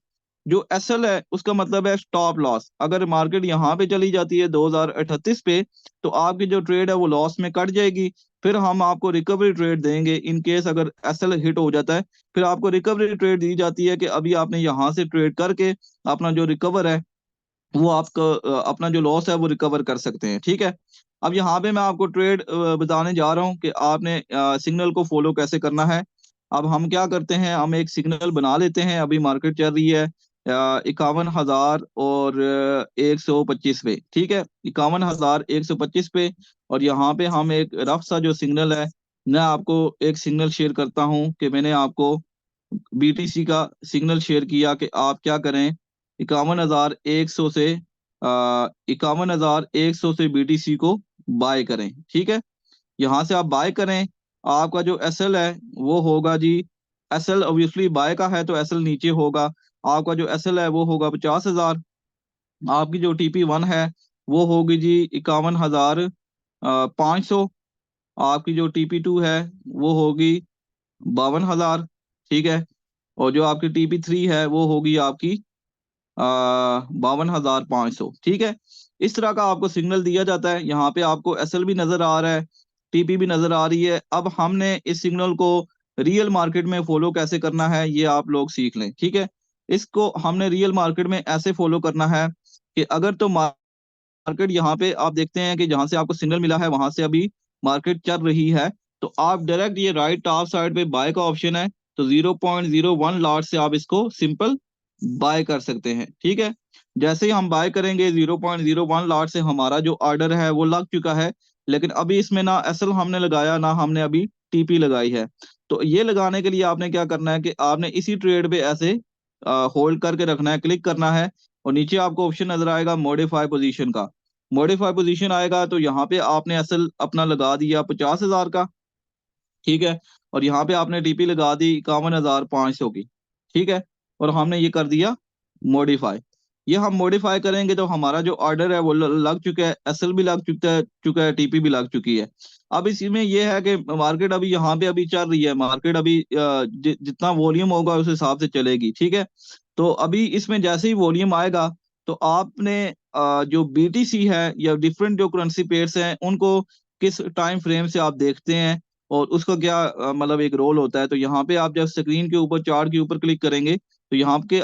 जो एसएल है उसका मतलब है स्टॉप लॉस। अगर मार्केट यहाँ पे चली जाती है 2038 पे, तो आपकी जो ट्रेड है वो लॉस में कट जाएगी। फिर हम आपको रिकवरी ट्रेड देंगे इन केस अगर एसएल हिट हो जाता है। फिर आपको रिकवरी ट्रेड दी जाती है कि अभी आपने यहाँ से ट्रेड करके अपना जो रिकवर है वो आपका अपना जो लॉस है वो रिकवर कर सकते हैं। ठीक है, अब यहाँ पे मैं आपको ट्रेड बताने जा रहा हूँ कि आपने सिग्नल को फॉलो कैसे करना है। अब हम क्या करते हैं, हम एक सिग्नल बना लेते हैं। अभी मार्केट चल रही है 51,000 और 125 पे। ठीक है, 51,125 पे। और यहाँ पे हम एक रफ सा जो सिग्नल है, मैं आपको एक सिग्नल शेयर करता हूँ कि मैंने आपको बीटीसी का सिग्नल शेयर किया कि आप क्या करें, 51,100 से 51,100 से बीटीसी को बाय करें। ठीक है, यहाँ से आप बाय करें। आपका जो एसएल है वो होगा जी, एसएल ऑब्वियसली बाय का है तो एसएल नीचे होगा। आपका जो एसएल है वो होगा 50,000। आपकी जो टीपी वन है वो होगी जी 51,500। आपकी जो टीपी टू है वो होगी 52,000। ठीक है, और जो आपकी टीपी थ्री है वो होगी आपकी 52,500। ठीक है, इस तरह का आपको सिग्नल दिया जाता है। यहाँ पे आपको एसएल भी नजर आ रहा है, टीपी भी नजर आ रही है। अब हमने इस सिग्नल को रियल मार्केट में फॉलो कैसे करना है ये आप लोग सीख लें। ठीक है, इसको हमने रियल मार्केट में ऐसे फॉलो करना है कि अगर तो मार्केट यहाँ पे आप देखते हैं कि जहां से आपको सिग्नल मिला है वहां से अभी मार्केट चल रही है, तो आप डायरेक्ट ये राइट टॉप साइड पे बाय का ऑप्शन है, तो 0.01 लॉट से आप इसको सिंपल बाय कर सकते हैं। ठीक है, जैसे ही हम बाय करेंगे 0.01 लॉट से हमारा जो ऑर्डर है वो लग चुका है। लेकिन अभी इसमें ना एसएल हमने लगाया ना हमने अभी टीपी लगाई है। तो ये लगाने के लिए आपने क्या करना है कि आपने इसी ट्रेड पे ऐसे होल्ड करके रखना है, क्लिक करना है। और नीचे आपको ऑप्शन नजर आएगा मॉडिफाई पोजीशन का। मॉडिफाई पोजीशन आएगा तो यहाँ पे आपने एसएल अपना लगा दिया 50,000 का। ठीक है, और यहाँ पे आपने टीपी लगा दी 51,500 की। ठीक है, और हमने ये कर दिया मॉडिफाई। ये हम मॉडिफाई करेंगे तो हमारा जो ऑर्डर है वो लग चुका है, एसएल भी लग चुका है, टीपी भी लग चुकी है। अब इसमें ये है कि मार्केट अभी यहाँ पे अभी चल रही है, मार्केट अभी जितना वॉल्यूम होगा उस हिसाब से चलेगी। ठीक है, तो अभी इसमें जैसे ही वॉल्यूम आएगा तो आपने जो बीटीसी है या डिफरेंट जो करेंसी पेयर्स हैं उनको किस टाइम फ्रेम से आप देखते हैं और उसका क्या मतलब एक रोल होता है। तो यहाँ पे आप जब स्क्रीन के ऊपर चार्ट के ऊपर क्लिक करेंगे तो यहाँ पे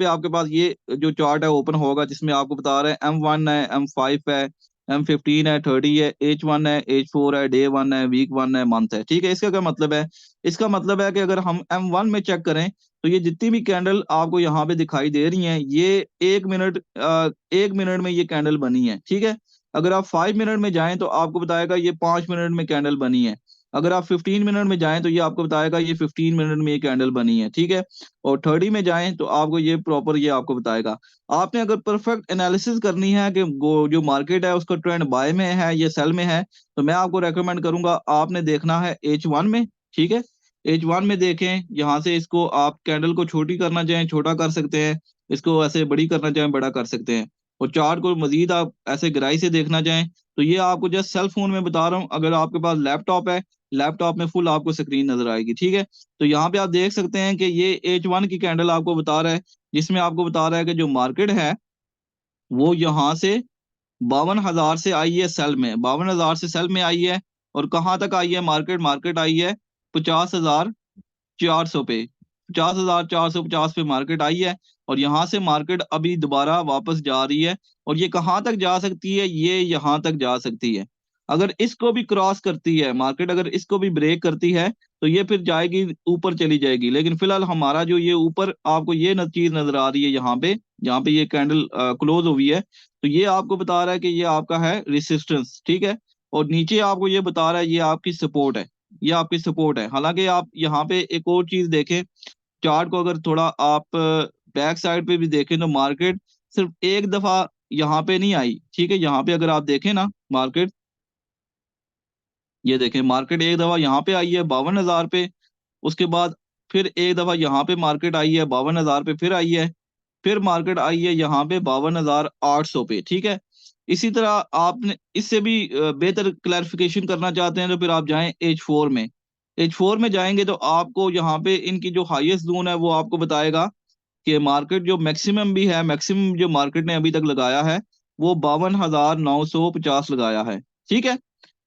आपके पास ये जो चार्ट है ओपन होगा, जिसमें आपको बता रहे हैं M1 है, M5 है, M15 है, 30 है, H1 है, H4 है, डे वन है, वीक वन है, मंथ है। ठीक है, इसका क्या मतलब है, इसका मतलब है कि अगर हम M1 में चेक करें तो ये जितनी भी कैंडल आपको यहाँ पे दिखाई दे रही हैं ये 1 मिनट में ये कैंडल बनी है। ठीक है, अगर आप 5 मिनट में जाएं तो आपको बताएगा ये 5 मिनट में कैंडल बनी है। अगर आप 15 मिनट में जाएं तो ये आपको बताएगा ये 15 मिनट में ये कैंडल बनी है। ठीक है, और 30 में जाएं तो आपको ये प्रॉपर ये आपको बताएगा। आपने अगर परफेक्ट एनालिसिस करनी है कि जो मार्केट है उसका ट्रेंड बाय में है या सेल में है, तो मैं आपको रेकमेंड करूंगा आपने देखना है H1 में। ठीक है, H1 में देखें, यहाँ से इसको आप कैंडल को छोटी करना चाहें छोटा कर सकते हैं, इसको ऐसे बड़ी करना चाहें बड़ा कर सकते हैं। और चार्ट को मजीद आप ऐसे गहराई से देखना चाहें तो ये आपको जस्ट सेल फोन में बता रहा हूँ, अगर आपके पास लैपटॉप है लैपटॉप में फुल आपको स्क्रीन नजर आएगी। ठीक है, तो यहाँ पे आप देख सकते हैं कि ये H1 की कैंडल आपको बता रहा है, जिसमें आपको बता रहा है कि जो मार्केट है वो यहाँ से 52,000 से आई है सेल में, 52,000 से सेल में आई है। और कहाँ तक आई है मार्केट, मार्केट आई है 50,400 पे, 50,450 पे मार्केट आई है। और यहाँ से मार्केट अभी दोबारा वापस जा रही है। और ये कहाँ तक जा सकती है, ये यहाँ तक जा सकती है। अगर इसको भी क्रॉस करती है मार्केट, अगर इसको भी ब्रेक करती है तो ये फिर जाएगी ऊपर चली जाएगी। लेकिन फिलहाल हमारा जो ये ऊपर आपको ये चीज नजर आ रही है यहाँ पे, जहाँ पे ये कैंडल क्लोज हुई है, तो ये आपको बता रहा है कि ये आपका है रेसिस्टेंस। ठीक है, और नीचे आपको ये बता रहा है ये आपकी सपोर्ट है, ये आपकी सपोर्ट है। हालांकि आप यहाँ पे एक और चीज देखें, चार्ट को अगर थोड़ा आप बैक साइड पे भी देखें तो मार्केट सिर्फ एक दफा यहाँ पे नहीं आई। ठीक है, यहाँ पे अगर आप देखें ना मार्केट ये देखें मार्केट एक दफा यहाँ पे आई है 52,000 पे, उसके बाद फिर एक दफा यहाँ पे मार्केट आई है 52,000 पे, फिर आई है, फिर मार्केट आई है यहाँ पे 52,800 पे। ठीक है, इसी तरह आपने इससे भी बेहतर क्लैरिफिकेशन करना चाहते हैं तो फिर आप जाएं H4 में। H4 में जाएंगे तो आपको यहाँ पे इनकी जो हाईएस्ट जोन है वो आपको बताएगा कि मार्केट जो मैक्सिमम भी है, मैक्सिमम जो मार्केट ने अभी तक लगाया है वो 52,950 लगाया है। ठीक है,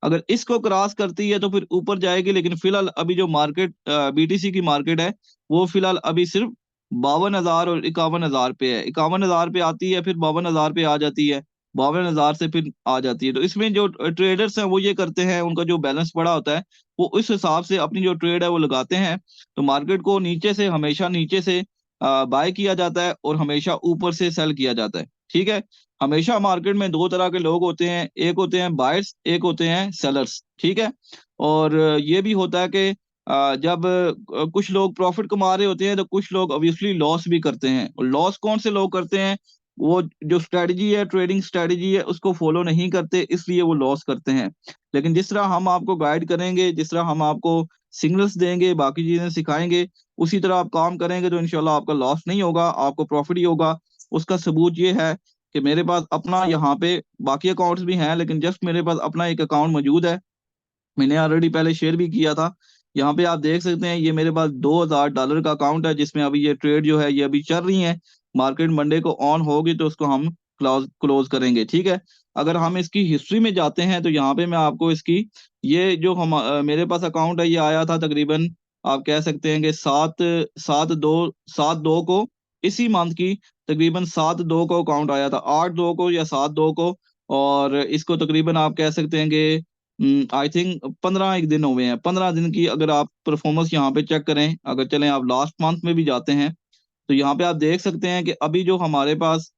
अगर इसको क्रॉस करती है तो फिर ऊपर जाएगी, लेकिन फिलहाल अभी जो मार्केट BTC की मार्केट है वो फिलहाल अभी सिर्फ 52,000 और 51,000 पे है। 51,000 पे आती है, फिर 52,000 पे आ जाती है, 52,000 से फिर आ जाती है। तो इसमें जो ट्रेडर्स हैं वो ये करते हैं, उनका जो बैलेंस पड़ा होता है वो इस हिसाब से अपनी जो ट्रेड है वो लगाते हैं। तो मार्केट को नीचे से हमेशा नीचे से बाय किया जाता है और हमेशा ऊपर से सेल किया जाता है। ठीक है, हमेशा मार्केट में दो तरह के लोग होते हैं, एक होते हैं बायर्स, एक होते हैं सेलर्स। ठीक है, और ये भी होता है कि जब कुछ लोग प्रॉफिट कमा रहे होते हैं तो कुछ लोग ऑब्वियसली लॉस भी करते हैं। और लॉस कौन से लोग करते हैं? वो जो स्ट्रेटजी है, ट्रेडिंग स्ट्रेटजी है, उसको फॉलो नहीं करते, इसलिए वो लॉस करते हैं। लेकिन जिस तरह हम आपको गाइड करेंगे, जिस तरह हम आपको सिग्नल्स देंगे, बाकी चीजें सिखाएंगे, उसी तरह आप काम करेंगे तो इंशाल्लाह आपका लॉस नहीं होगा, आपको प्रॉफिट ही होगा। उसका सबूत ये है कि मेरे पास अपना यहाँ पे बाकी अकाउंट्स भी हैं, लेकिन जस्ट मेरे पास अपना एक अकाउंट मौजूद है, मैंने ऑलरेडी पहले शेयर भी किया था। यहाँ पे आप देख सकते हैं, ये मेरे पास $2,000 का अकाउंट है, जिसमें अभी ये ट्रेड जो है ये अभी चल रही है। मार्केट मंडे को ऑन होगी तो उसको हम क्लोज करेंगे। ठीक है, अगर हम इसकी हिस्ट्री में जाते हैं तो यहाँ पे मैं आपको इसकी, ये जो हम मेरे पास अकाउंट है ये आया था तकरीबन, आप कह सकते हैं कि सात दो को, इसी मंथ की तकरीबन 7/2 को अकाउंट आया था, 8/2 को या 7/2 को। और इसको तकरीबन आप कह सकते हैं कि आई थिंक 15 एक दिन हुए हैं। 15 दिन की अगर आप परफॉर्मेंस यहाँ पे चेक करें, अगर चलें आप लास्ट मंथ में भी जाते हैं तो यहाँ पे आप देख सकते हैं कि अभी जो हमारे पास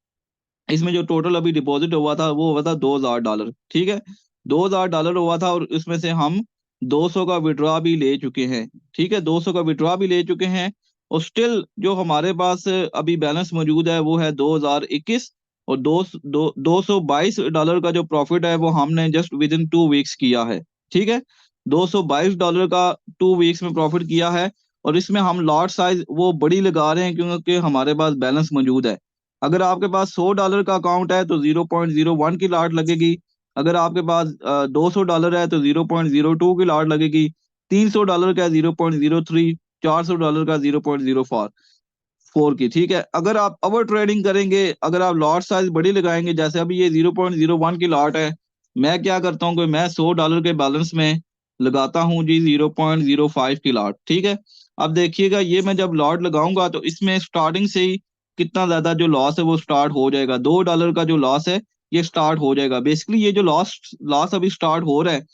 इसमें जो टोटल अभी डिपॉजिट हुआ था वो हुआ था $2,000। ठीक है, $2,000 हुआ था और इसमें से हम 200 का विड्रॉ भी ले चुके हैं। ठीक है, 200 का विड्रॉ भी ले चुके हैं, और स्टिल जो हमारे पास अभी बैलेंस मौजूद है वो है 2021। और $222 का जो प्रॉफिट है वो हमने जस्ट विद इन 2 वीक्स किया है। ठीक है, $222 का 2 वीक्स में प्रॉफिट किया है। और इसमें हम लॉट साइज वो बड़ी लगा रहे हैं क्योंकि हमारे पास बैलेंस मौजूद है। अगर आपके पास $100 का अकाउंट है तो 0.01 की लाट लगेगी। अगर आपके पास $200 है तो 0.02 की लाट लगेगी। $300 का 0.03, $400 का 0.04 की। ठीक है, अगर आप ओवर ट्रेडिंग करेंगे, अगर आप लॉट साइज बड़ी लगाएंगे, जैसे अभी ये 0.01 की लॉट है, मैं क्या करता हूँ कि मैं $100 के बैलेंस में लगाता हूँ जी 0.05 की लॉट। ठीक है, अब देखिएगा ये मैं जब लॉट लगाऊंगा तो इसमें स्टार्टिंग से ही कितना ज्यादा जो लॉस है वो स्टार्ट हो जाएगा। $2 का जो लॉस है ये स्टार्ट हो जाएगा। बेसिकली ये जो लॉस लॉस अभी स्टार्ट हो रहा है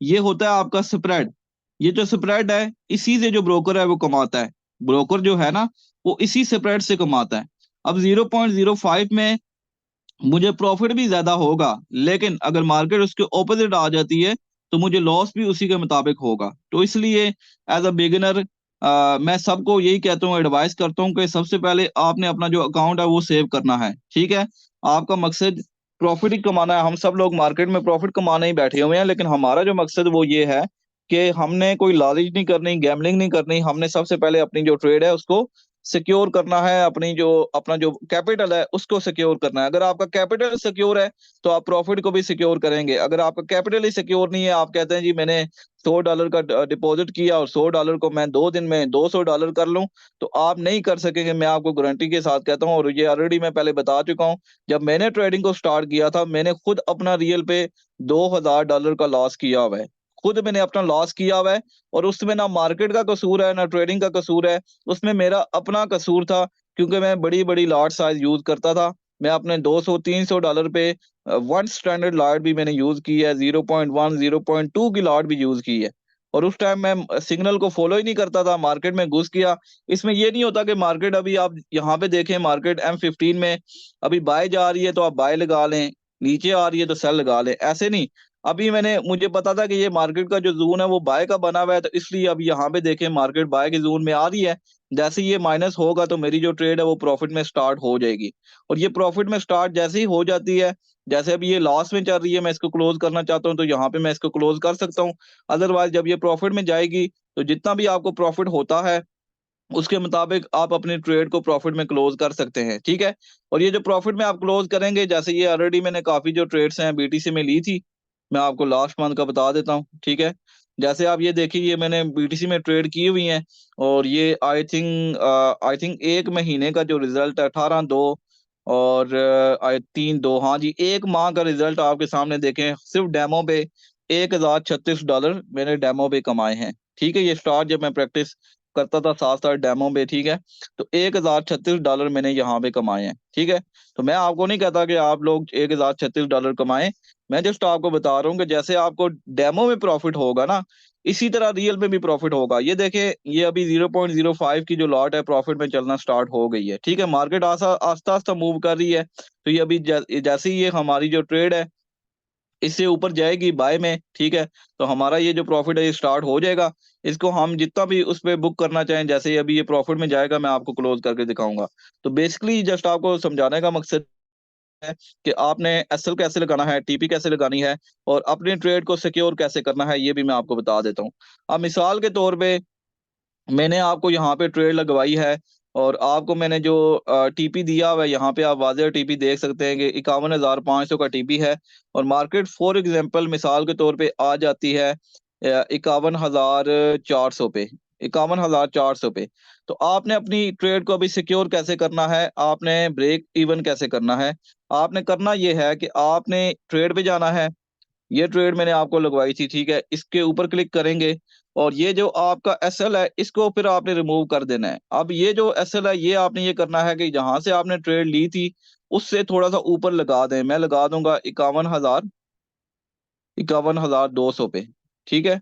ये होता है आपका स्प्रेड। ये जो स्प्रेड है इसी से जो ब्रोकर है वो कमाता है। ब्रोकर जो है ना वो इसी स्प्रेड से कमाता है। अब 0.05 में मुझे प्रॉफिट भी ज्यादा होगा, लेकिन अगर मार्केट उसके ऑपोजिट आ जाती है तो मुझे लॉस भी उसी के मुताबिक होगा। तो इसलिए एज अ बिगिनर मैं सबको यही कहता हूँ, एडवाइस करता हूँ कि सबसे पहले आपने अपना जो अकाउंट है वो सेव करना है। ठीक है, आपका मकसद प्रॉफिट ही कमाना है। हम सब लोग मार्केट में प्रॉफिट कमाने ही बैठे हुए हैं, लेकिन हमारा जो मकसद वो ये है कि हमने कोई लालच नहीं करनी, गैम्बलिंग नहीं करनी। हमने सबसे पहले अपनी जो ट्रेड है उसको सिक्योर करना है, अपनी जो अपना जो कैपिटल है उसको सिक्योर करना है। अगर आपका कैपिटल सिक्योर है तो आप प्रॉफिट को भी सिक्योर करेंगे। अगर आपका कैपिटल ही सिक्योर नहीं है, आप कहते हैं जी मैंने $100 का डिपॉजिट किया और $100 को मैं 2 दिन में $200 कर लूं, तो आप नहीं कर सकेंगे। मैं आपको गारंटी के साथ कहता हूं, और ये ऑलरेडी मैं पहले बता चुका हूं। जब मैंने ट्रेडिंग को स्टार्ट किया था मैंने खुद अपना रियल पे $2,000 का लॉस किया हुआ है। खुद मैंने अपना लॉस किया हुआ है, और उसमें ना मार्केट का कसूर है ना ट्रेडिंग का कसूर है, उसमें मेरा अपना कसूर था, क्योंकि मैं बड़ी बड़ी लॉट साइज यूज करता था। मैं अपने $200-300 पे वन स्टैंडर्ड लॉट भी मैंने यूज की है, 0.1 0.2 की लॉट भी यूज की है। और उस टाइम मैं सिग्नल को फॉलो ही नहीं करता था, मार्केट में घुस गया। इसमें ये नहीं होता कि मार्केट अभी आप यहाँ पे देखें, मार्केट M15 में अभी बाय जा रही है तो आप बाय लगा लें, नीचे आ रही है तो सेल लगा लें, ऐसे नहीं। अभी मुझे पता था कि ये मार्केट का जो जोन है वो बाय का बना हुआ है, तो इसलिए अब यहाँ पे देखें मार्केट बाय के जोन में आ रही है, जैसे ये माइनस होगा तो मेरी जो ट्रेड है वो प्रॉफिट में स्टार्ट हो जाएगी। और ये प्रॉफिट में स्टार्ट जैसे ही हो जाती है, जैसे अभी ये लॉस में चल रही है, मैं इसको क्लोज करना चाहता हूँ तो यहाँ पे मैं इसको क्लोज कर सकता हूँ। अदरवाइज जब ये प्रॉफिट में जाएगी तो जितना भी आपको प्रॉफिट होता है उसके मुताबिक आप अपनी ट्रेड को प्रॉफिट में क्लोज कर सकते हैं, ठीक है। और ये जो प्रॉफिट में आप क्लोज करेंगे, जैसे ये ऑलरेडी मैंने काफी जो ट्रेड्स हैं बीटीसी में ली थी, मैं आपको लास्ट मंथ का बता देता हूँ, ठीक है। जैसे आप ये देखिए, ये मैंने बीटीसी में ट्रेड की हुई हैं और ये आई थिंक 1 महीने का जो रिजल्ट है 18/2 और आई 3/2, हाँ जी, 1 माह का रिजल्ट आपके सामने देखें। सिर्फ डेमो पे $1036 मैंने डेमो पे कमाए हैं, ठीक है। ये स्टार्ट जब मैं प्रैक्टिस करता था 7 साल डेमो पे, ठीक है, तो $1036 मैंने यहाँ पे कमाए हैं, ठीक है। तो मैं आपको नहीं कहता कि आप लोग $1036 कमाएं, मैं जस्ट आपको बता रहा हूँ कि जैसे आपको डेमो में प्रॉफिट होगा ना, इसी तरह रियल में भी प्रॉफिट होगा। ये देखें, ये अभी 0.05 की जो लॉट है प्रॉफिट में चलना स्टार्ट हो गई है, ठीक है। मार्केट आस्ता आस्ता आस्ता मूव कर रही है, तो ये अभी जैसे ही ये हमारी जो ट्रेड है इससे ऊपर जाएगी बाय में, ठीक है, तो हमारा ये जो प्रॉफिट है ये स्टार्ट हो जाएगा। इसको हम जितना भी उस पे बुक करना चाहें, जैसे ही अभी ये प्रॉफिट में जाएगा मैं आपको क्लोज करके दिखाऊंगा। तो बेसिकली जस्ट आपको समझाने का मकसद है कि आपने एसएल कैसे लगाना है, टीपी कैसे लगानी है और अपनी ट्रेड को सिक्योर कैसे करना है, ये भी मैं आपको बता देता हूँ। अब मिसाल के तौर पे मैंने आपको यहाँ पे ट्रेड लगवाई है और आपको मैंने जो टीपी दिया हुआ है, यहाँ पे आप वाज़ेह टीपी देख सकते हैं कि 51,500 का टीपी है और मार्केट फॉर एग्जांपल मिसाल के तौर पे आ जाती है 51,400 पे, 51,400 पे। तो आपने अपनी ट्रेड को अभी सिक्योर कैसे करना है, आपने ब्रेक इवन कैसे करना है। आपने करना ये है कि आपने ट्रेड पे जाना है, ये ट्रेड मैंने आपको लगवाई थी, ठीक है, इसके ऊपर क्लिक करेंगे और ये जो आपका एसएल है इसको फिर आपने रिमूव कर देना है। अब ये जो एसएल है ये आपने ये करना है कि जहां से आपने ट्रेड ली थी उससे थोड़ा सा ऊपर लगा दें। मैं लगा दूंगा 51,200 पे, ठीक है,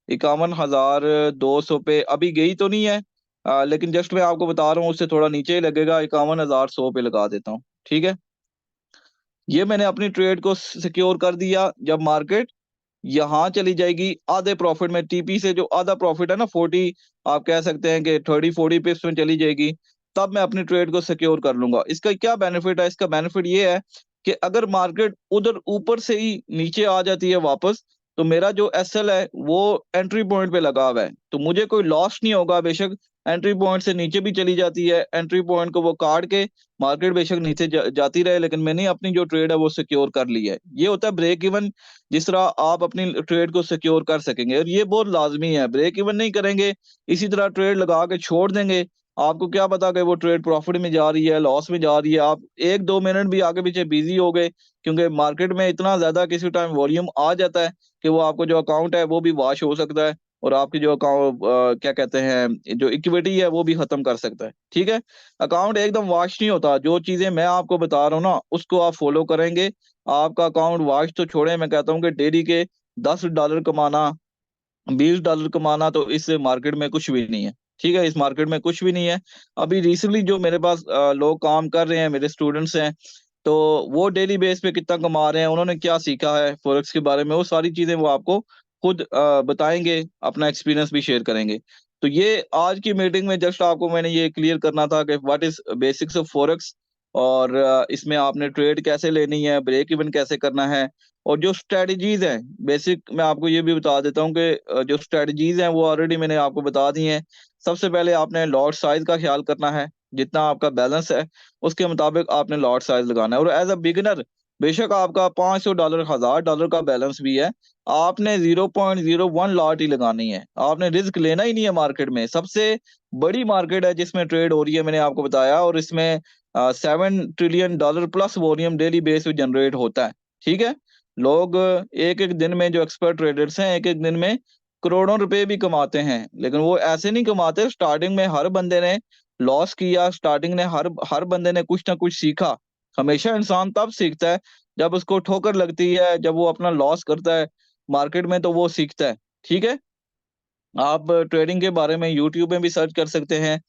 51,200 पे। अभी गई तो नहीं है, लेकिन जस्ट मैं आपको बता रहा हूँ उससे थोड़ा नीचे ही लगेगा, 51,100 पे लगा देता हूँ, ठीक है। ये मैंने अपनी ट्रेड को सिक्योर कर दिया। जब मार्केट यहाँ चली जाएगी आधे प्रॉफिट में, टीपी से जो आधा प्रॉफिट है ना 40, आप कह सकते हैं कि 30-40 पिप्स में चली जाएगी, तब मैं अपनी ट्रेड को सिक्योर कर लूंगा। इसका क्या बेनिफिट है, इसका बेनिफिट ये है कि अगर मार्केट उधर ऊपर से ही नीचे आ जाती है वापस, तो मेरा जो एसएल है वो एंट्री पॉइंट पे लगा हुआ है, तो मुझे कोई लॉस नहीं होगा। बेशक एंट्री पॉइंट से नीचे भी चली जाती है, एंट्री पॉइंट को वो काट के मार्केट बेशक नीचे जाती रहे, लेकिन मैंने अपनी जो ट्रेड है वो सिक्योर कर ली है। ये होता है ब्रेक इवन, जिस तरह आप अपनी ट्रेड को सिक्योर कर सकेंगे। और ये बहुत लाजमी है, ब्रेक इवन नहीं करेंगे, इसी तरह ट्रेड लगा के छोड़ देंगे, आपको क्या पता कि वो ट्रेड प्रॉफिट में जा रही है लॉस में जा रही है, आप 1-2 मिनट भी आगे पीछे बिजी हो गए, क्योंकि मार्केट में इतना ज्यादा किसी टाइम वॉल्यूम आ जाता है कि वो आपको जो अकाउंट है वो भी वॉश हो सकता है और आपकी जो अकाउंट क्या कहते हैं जो इक्विटी है वो भी खत्म कर सकता है, ठीक है। अकाउंट एकदम वॉश नहीं होता, जो चीजें मैं आपको बता रहा हूँ ना उसको आप फॉलो करेंगे, आपका अकाउंट वॉश तो छोड़े, मैं कहता हूँ कि डेली के $10 कमाना, $20 कमाना, तो इस मार्केट में कुछ भी नहीं है, ठीक है, इस मार्केट में कुछ भी नहीं है। अभी रिसेंटली जो मेरे पास लोग काम कर रहे हैं, मेरे स्टूडेंट्स हैं, तो वो डेली बेस पे कितना कमा रहे हैं, उन्होंने क्या सीखा है फॉरेक्स के बारे में, वो सारी चीजें वो आपको खुद बताएंगे, अपना एक्सपीरियंस भी शेयर करेंगे। तो ये आज की मीटिंग में जस्ट आपको मैंने ये क्लियर करना था कि what is basics of forex और इसमें आपने ट्रेड कैसे लेनी है, ब्रेक इवन कैसे करना है, और जो स्ट्रेटजीज हैं बेसिक मैं आपको ये भी बता देता हूँ कि जो स्ट्रेटजीज हैं वो ऑलरेडी मैंने आपको बता दी हैं। सबसे पहले आपने लॉट साइज का ख्याल करना है, जितना आपका बैलेंस है उसके मुताबिक आपने लॉट साइज लगाना है। और एज अ बिगिनर बेशक आपका $500 $1,000 का बैलेंस भी है, आपने 0.01 लॉट ही लगानी है, आपने रिस्क लेना ही नहीं है। मार्केट में सबसे बड़ी मार्केट है जिसमें ट्रेड हो रही है, मैंने आपको बताया, और इसमें $7 trillion plus volume daily base पे जनरेट होता है, ठीक है। लोग एक एक दिन में जो एक्सपर्ट ट्रेडर्स हैं एक एक दिन में करोड़ों रुपए भी कमाते हैं, लेकिन वो ऐसे नहीं कमाते। स्टार्टिंग में हर बंदे ने लॉस किया, स्टार्टिंग ने हर हर बंदे ने कुछ ना कुछ सीखा। हमेशा इंसान तब सीखता है जब उसको ठोकर लगती है, जब वो अपना लॉस करता है मार्केट में, तो वो सीखता है, ठीक है। आप ट्रेडिंग के बारे में यूट्यूब में भी सर्च कर सकते हैं।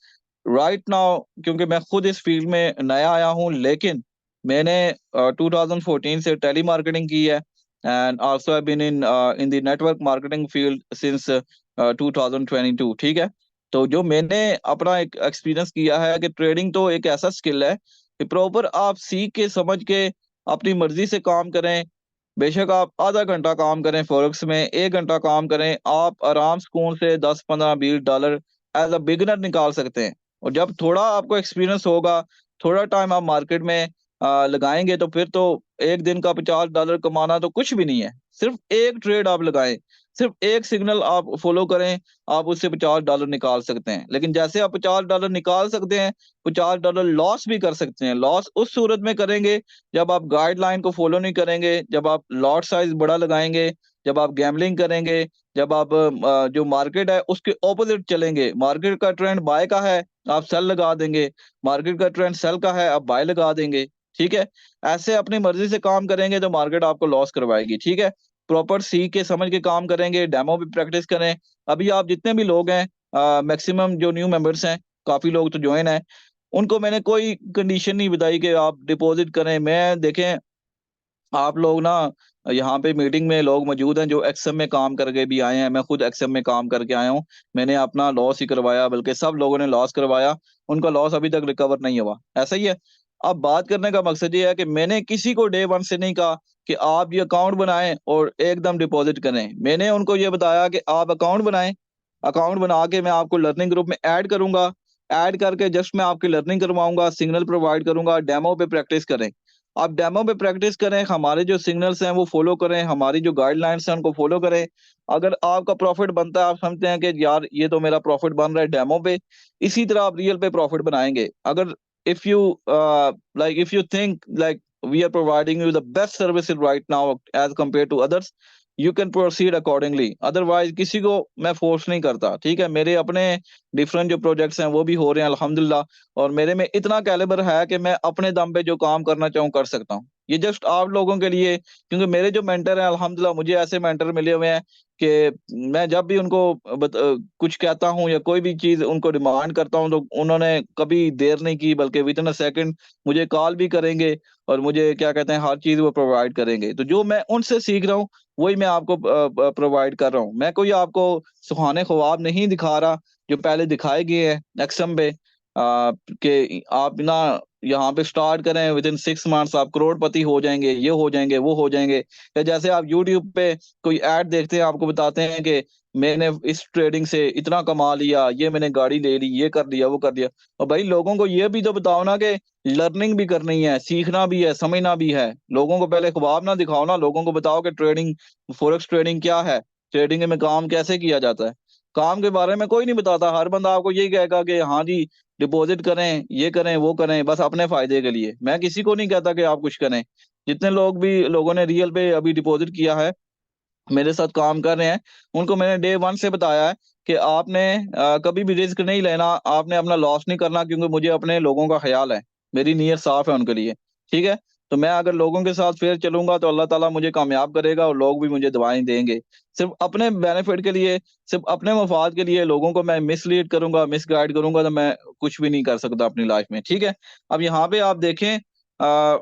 राइट नाउ क्योंकि मैं खुद इस फील्ड में नया आया हूँ, लेकिन मैंने 2014 से टेली मार्केटिंग की है and also I been in in the network marketing field since 2022, ठीक है। तो जो मैंने अपना एक एक्सपीरियंस किया है कि ट्रेडिंग तो एक ऐसा स्किल है कि प्रॉपर आप सीख के समझ के अपनी मर्जी से काम करें। बेशक आप आधा घंटा काम करें फॉरेक्स में, 1 घंटा काम करें, आप आराम सुकून से 10 15 20 डॉलर एज अ बिगिनर निकाल सकते हैं। और जब थोड़ा आपको एक्सपीरियंस होगा, थोड़ा टाइम आप मार्केट में लगाएंगे, तो फिर तो एक दिन का 50 डॉलर कमाना तो कुछ भी नहीं है। सिर्फ एक ट्रेड आप लगाएं, सिर्फ एक सिग्नल आप फॉलो करें, आप उससे 50 डॉलर निकाल सकते हैं। लेकिन जैसे आप 50 डॉलर निकाल सकते हैं, 50 डॉलर लॉस भी कर सकते हैं। लॉस उस सूरत में करेंगे जब आप गाइडलाइन को फॉलो नहीं करेंगे, जब आप लॉट साइज बड़ा लगाएंगे, जब आप गैम्बलिंग करेंगे, जब आप जो मार्केट है उसके ऑपोजिट चलेंगे। मार्केट का ट्रेंड बाय का है, आप सेल लगा देंगे। मार्केट का ट्रेंड सेल का है, आप बाय लगा देंगे। ठीक है, ऐसे अपनी मर्जी से काम करेंगे तो मार्केट आपको लॉस करवाएगी। ठीक है, प्रॉपर सीख के समझ के काम करेंगे, डेमो भी प्रैक्टिस करें। अभी आप जितने भी लोग हैं, मैक्सिमम जो न्यू मेंबर्स हैं, काफी लोग तो ज्वाइन है, उनको मैंने कोई कंडीशन नहीं बताई कि आप डिपॉजिट करें। मैं देखें, आप लोग ना, यहाँ पे मीटिंग में लोग मौजूद हैं जो एक्सएम में काम करके भी आए हैं। मैं खुद एक्सएम में काम करके आया हूँ। मैंने अपना लॉस ही करवाया, बल्कि सब लोगों ने लॉस करवाया, उनका लॉस अभी तक रिकवर नहीं हुआ। ऐसा ही है। अब बात करने का मकसद ये है कि मैंने किसी को डे वन से नहीं कहा कि आप ये अकाउंट बनाएं और एकदम डिपॉजिट करें। मैंने उनको ये बताया कि आप अकाउंट बनाएं, अकाउंट बना के मैं आपको लर्निंग ग्रुप में ऐड करूंगा, ऐड करके जस्ट मैं आपकी लर्निंग करवाऊंगा, सिग्नल प्रोवाइड करूंगा, डेमो पे प्रैक्टिस करें। आप डेमो पे प्रैक्टिस करें, हमारे जो सिग्नल्स हैं वो फॉलो करें, हमारी जो गाइडलाइंस हैं उनको फॉलो करें। अगर आपका प्रॉफिट बनता है, आप समझते हैं कि यार ये तो मेरा प्रॉफिट बन रहा है डेमो पे, इसी तरह आप रियल पे प्रॉफिट बनाएंगे। अगर if you if you think like we are providing you the best service right now as compared to others, you can proceed accordingly. Otherwise किसी को मैं फोर्स नहीं करता। ठीक है, मेरे अपने डिफरेंट जो प्रोजेक्ट्स हैं वो भी हो रहे हैं अल्हम्दुलिल्लाह, और मेरे में इतना कैलिबर है कि मैं अपने दम पे जो काम करना चाहूँ कर सकता हूँ। ये जस्ट आप लोगों के लिए, क्योंकि मेरे जो मेंटर हैं अल्हम्दुलिल्लाह, मुझे ऐसे मेंटर मिले हुए हैं कि मैं जब भी उनको कुछ कहता हूँ या कोई भी चीज उनको डिमांड करता हूँ, तो उन्होंने कभी देर नहीं की, बल्कि विद इन अ सेकंड मुझे कॉल भी करेंगे और मुझे क्या कहते हैं, हर चीज वो प्रोवाइड करेंगे। तो जो मैं उनसे सीख रहा हूँ वही मैं आपको प्रोवाइड कर रहा हूँ। मैं कोई आपको सुहाने ख्वाब नहीं दिखा रहा जो पहले दिखाए गए हैं एक्सम पे, कि आप ना यहाँ पे स्टार्ट करें, विद इन 6 मंथ्स आप करोड़पति हो जाएंगे, ये हो जाएंगे, वो हो जाएंगे। या जैसे आप यूट्यूब पे कोई ऐड देखते हैं, आपको बताते हैं कि मैंने इस ट्रेडिंग से इतना कमा लिया, ये मैंने गाड़ी ले ली, ये कर दिया, वो कर दिया। और भाई लोगों को ये भी तो बताओ ना कि लर्निंग भी करनी है, सीखना भी है, समझना भी है। लोगों को पहले ख्वाब ना दिखाओ ना, लोगों को बताओ कि ट्रेडिंग, फॉरेक्स ट्रेडिंग क्या है, ट्रेडिंग में काम कैसे किया जाता है। काम के बारे में कोई नहीं बताता, हर बंदा आपको यही कहेगा कि हाँ जी डिपॉजिट करें, ये करें, वो करें, बस अपने फायदे के लिए। मैं किसी को नहीं कहता कि आप कुछ करें। जितने लोग भी लोगों ने रियल पे अभी डिपॉजिट किया है, मेरे साथ काम कर रहे हैं, उनको मैंने डे वन से बताया है कि आपने कभी भी रिस्क नहीं लेना, आपने अपना लॉस नहीं करना, क्योंकि मुझे अपने लोगों का ख्याल है, मेरी नीयत साफ है उनके लिए। ठीक है, तो मैं अगर लोगों के साथ फेर चलूंगा तो अल्लाह ताला मुझे कामयाब करेगा और लोग भी मुझे दुआएं देंगे। सिर्फ अपने बेनिफिट के लिए, सिर्फ अपने मफाद के लिए लोगों को मैं मिसलीड करूंगा, मिसगाइड करूंगा, तो मैं कुछ भी नहीं कर सकता अपनी लाइफ में। ठीक है, अब यहाँ पे आप देखें,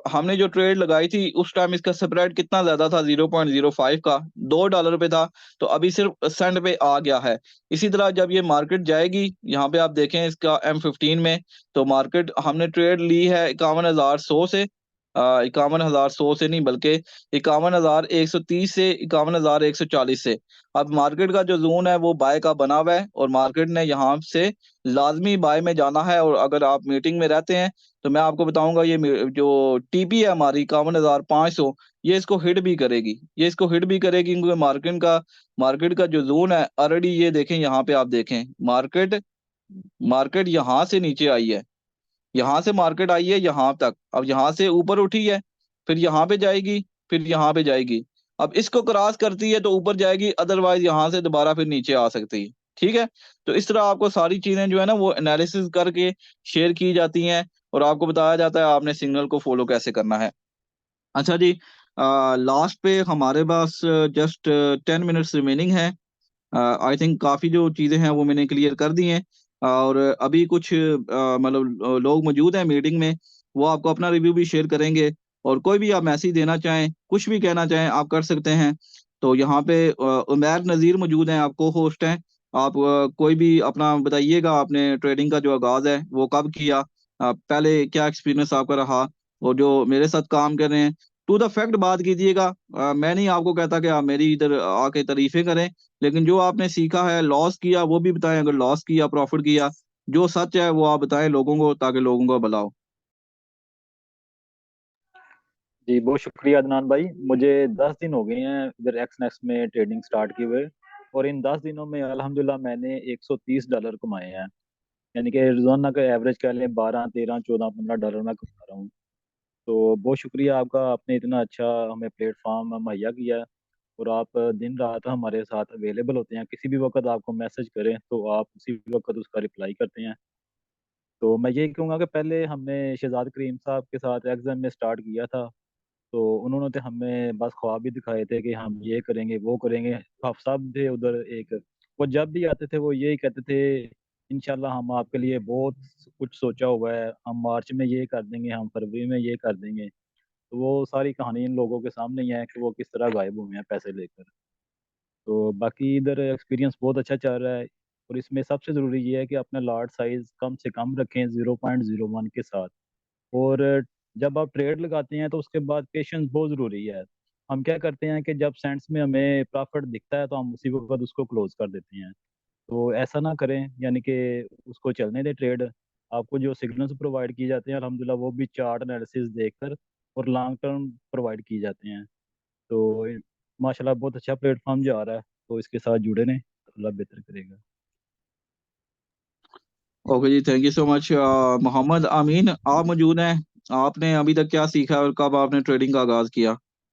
हमने जो ट्रेड लगाई थी उस टाइम इसका स्प्रेड कितना ज्यादा था, 0.05 का, $2 पे था, तो अभी सिर्फ सेंट पे आ गया है। इसी तरह जब ये मार्केट जाएगी, यहाँ पे आप देखें इसका M15 में, तो मार्केट हमने ट्रेड ली है 51,100 से, 51,100 से नहीं बल्कि 51,130 से, 51,140 से। अब मार्केट का जो जोन है वो बाय का बना हुआ है, और मार्केट ने यहाँ से लाजमी बाय में जाना है। और अगर आप मीटिंग में रहते हैं तो मैं आपको बताऊंगा, ये जो टीपी है हमारी 51,500, ये इसको हिट भी करेगी, ये इसको हिट भी करेगी, क्योंकि मार्केट का जो जोन है ऑलरेडी, ये देखें यहाँ पे आप देखें, मार्केट मार्केट यहाँ से नीचे आई है, यहाँ से मार्केट आई है यहाँ तक, अब यहाँ से ऊपर उठी है, फिर यहाँ पे जाएगी, फिर यहाँ पे जाएगी। अब इसको क्रॉस करती है तो ऊपर जाएगी, अदरवाइज यहाँ से दोबारा फिर नीचे आ सकती है। ठीक है, तो इस तरह आपको सारी चीजें जो है ना वो एनालिसिस करके शेयर की जाती हैं, और आपको बताया जाता है आपने सिग्नल को फॉलो कैसे करना है। अच्छा जी, लास्ट पे हमारे पास जस्ट 10 मिनट्स रिमेनिंग है। आई थिंक काफी जो चीजें हैं वो मैंने क्लियर कर दी हैं, और अभी कुछ मतलब लोग मौजूद हैं मीटिंग में, वो आपको अपना रिव्यू भी शेयर करेंगे। और कोई भी आप मैसेज देना चाहें, कुछ भी कहना चाहें, आप कर सकते हैं। तो यहाँ पे उमैर नज़ीर मौजूद हैं, आपको होस्ट हैं, आप कोई भी अपना बताइएगा, आपने ट्रेडिंग का जो आगाज है वो कब किया, पहले क्या एक्सपीरियंस आपका रहा, और जो मेरे साथ काम कर रहे हैं टू द फैक्ट बात कीजिएगा। मैं नहीं आपको कहता कि आप मेरी इधर आके तारीफें करें, लेकिन जो आपने सीखा है, लॉस किया वो भी बताएं, अगर लॉस किया प्रॉफिट किया, जो सच है वो आप बताएं लोगों को, ताकि लोगों को भला हो। जी बहुत शुक्रिया अदनान भाई। मुझे 10 दिन हो गए हैं इधर एक्सनेक्स में ट्रेडिंग स्टार्ट किए हुए, और इन 10 दिनों में अल्हम्दुलिल्लाह मैंने $130 कमाए हैं। यानी कि रोजाना का एवरेज कह लें 12 13 14 15 डॉलर मैं कमा रहा हूँ। तो बहुत शुक्रिया आपका, आपने इतना अच्छा हमें प्लेटफॉर्म मुहैया किया है। और आप दिन रात हमारे साथ अवेलेबल होते हैं, किसी भी वक्त आपको मैसेज करें तो आप उसी वक्त उसका रिप्लाई करते हैं। तो मैं यही कहूँगा कि पहले हमने शहजाद करीम साहब के साथ एग्जाम में स्टार्ट किया था। तो उन्होंने तो हमें बस ख्वाब भी दिखाए थे कि हम ये करेंगे वो करेंगे। आप सब थे उधर एक, वो जब भी आते थे वो यही कहते थे इंशाल्लाह हम आपके लिए बहुत कुछ सोचा हुआ है, हम मार्च में ये कर देंगे, हम फरवरी में ये कर देंगे। तो वो सारी कहानी इन लोगों के सामने ही है कि वो किस तरह गायब हुए हैं पैसे लेकर। तो बाकी इधर एक्सपीरियंस बहुत अच्छा चल रहा है। और इसमें सबसे ज़रूरी ये है कि अपना लॉट साइज कम से कम रखें 0.01 के साथ। और जब आप ट्रेड लगाते हैं तो उसके बाद पेशेंस बहुत ज़रूरी है। हम क्या करते हैं कि जब सेंट्स में हमें प्रॉफिट दिखता है तो हम उसी वक्त उसको क्लोज कर देते हैं। तो ऐसा ना करें, यानी कि उसको चलने दें ट्रेड। आपको जो सिग्नल्स प्रोवाइड किए जाते हैं अल्हम्दुलिल्लाह वो भी चार्ट एनालिसिस देखकर और लॉन्ग टर्म प्रोवाइड किए जाते हैं। तो माशाल्लाह बहुत अच्छा प्लेटफॉर्म जा रहा है, तो इसके साथ जुड़े रहें तो अल्लाह बेहतर करेगा। Okay ji, thank you so much. Mohammad Amin, आप मौजूद हैं? आपने अभी तक क्या सीखा और कब आपने ट्रेडिंग का आगाज किया,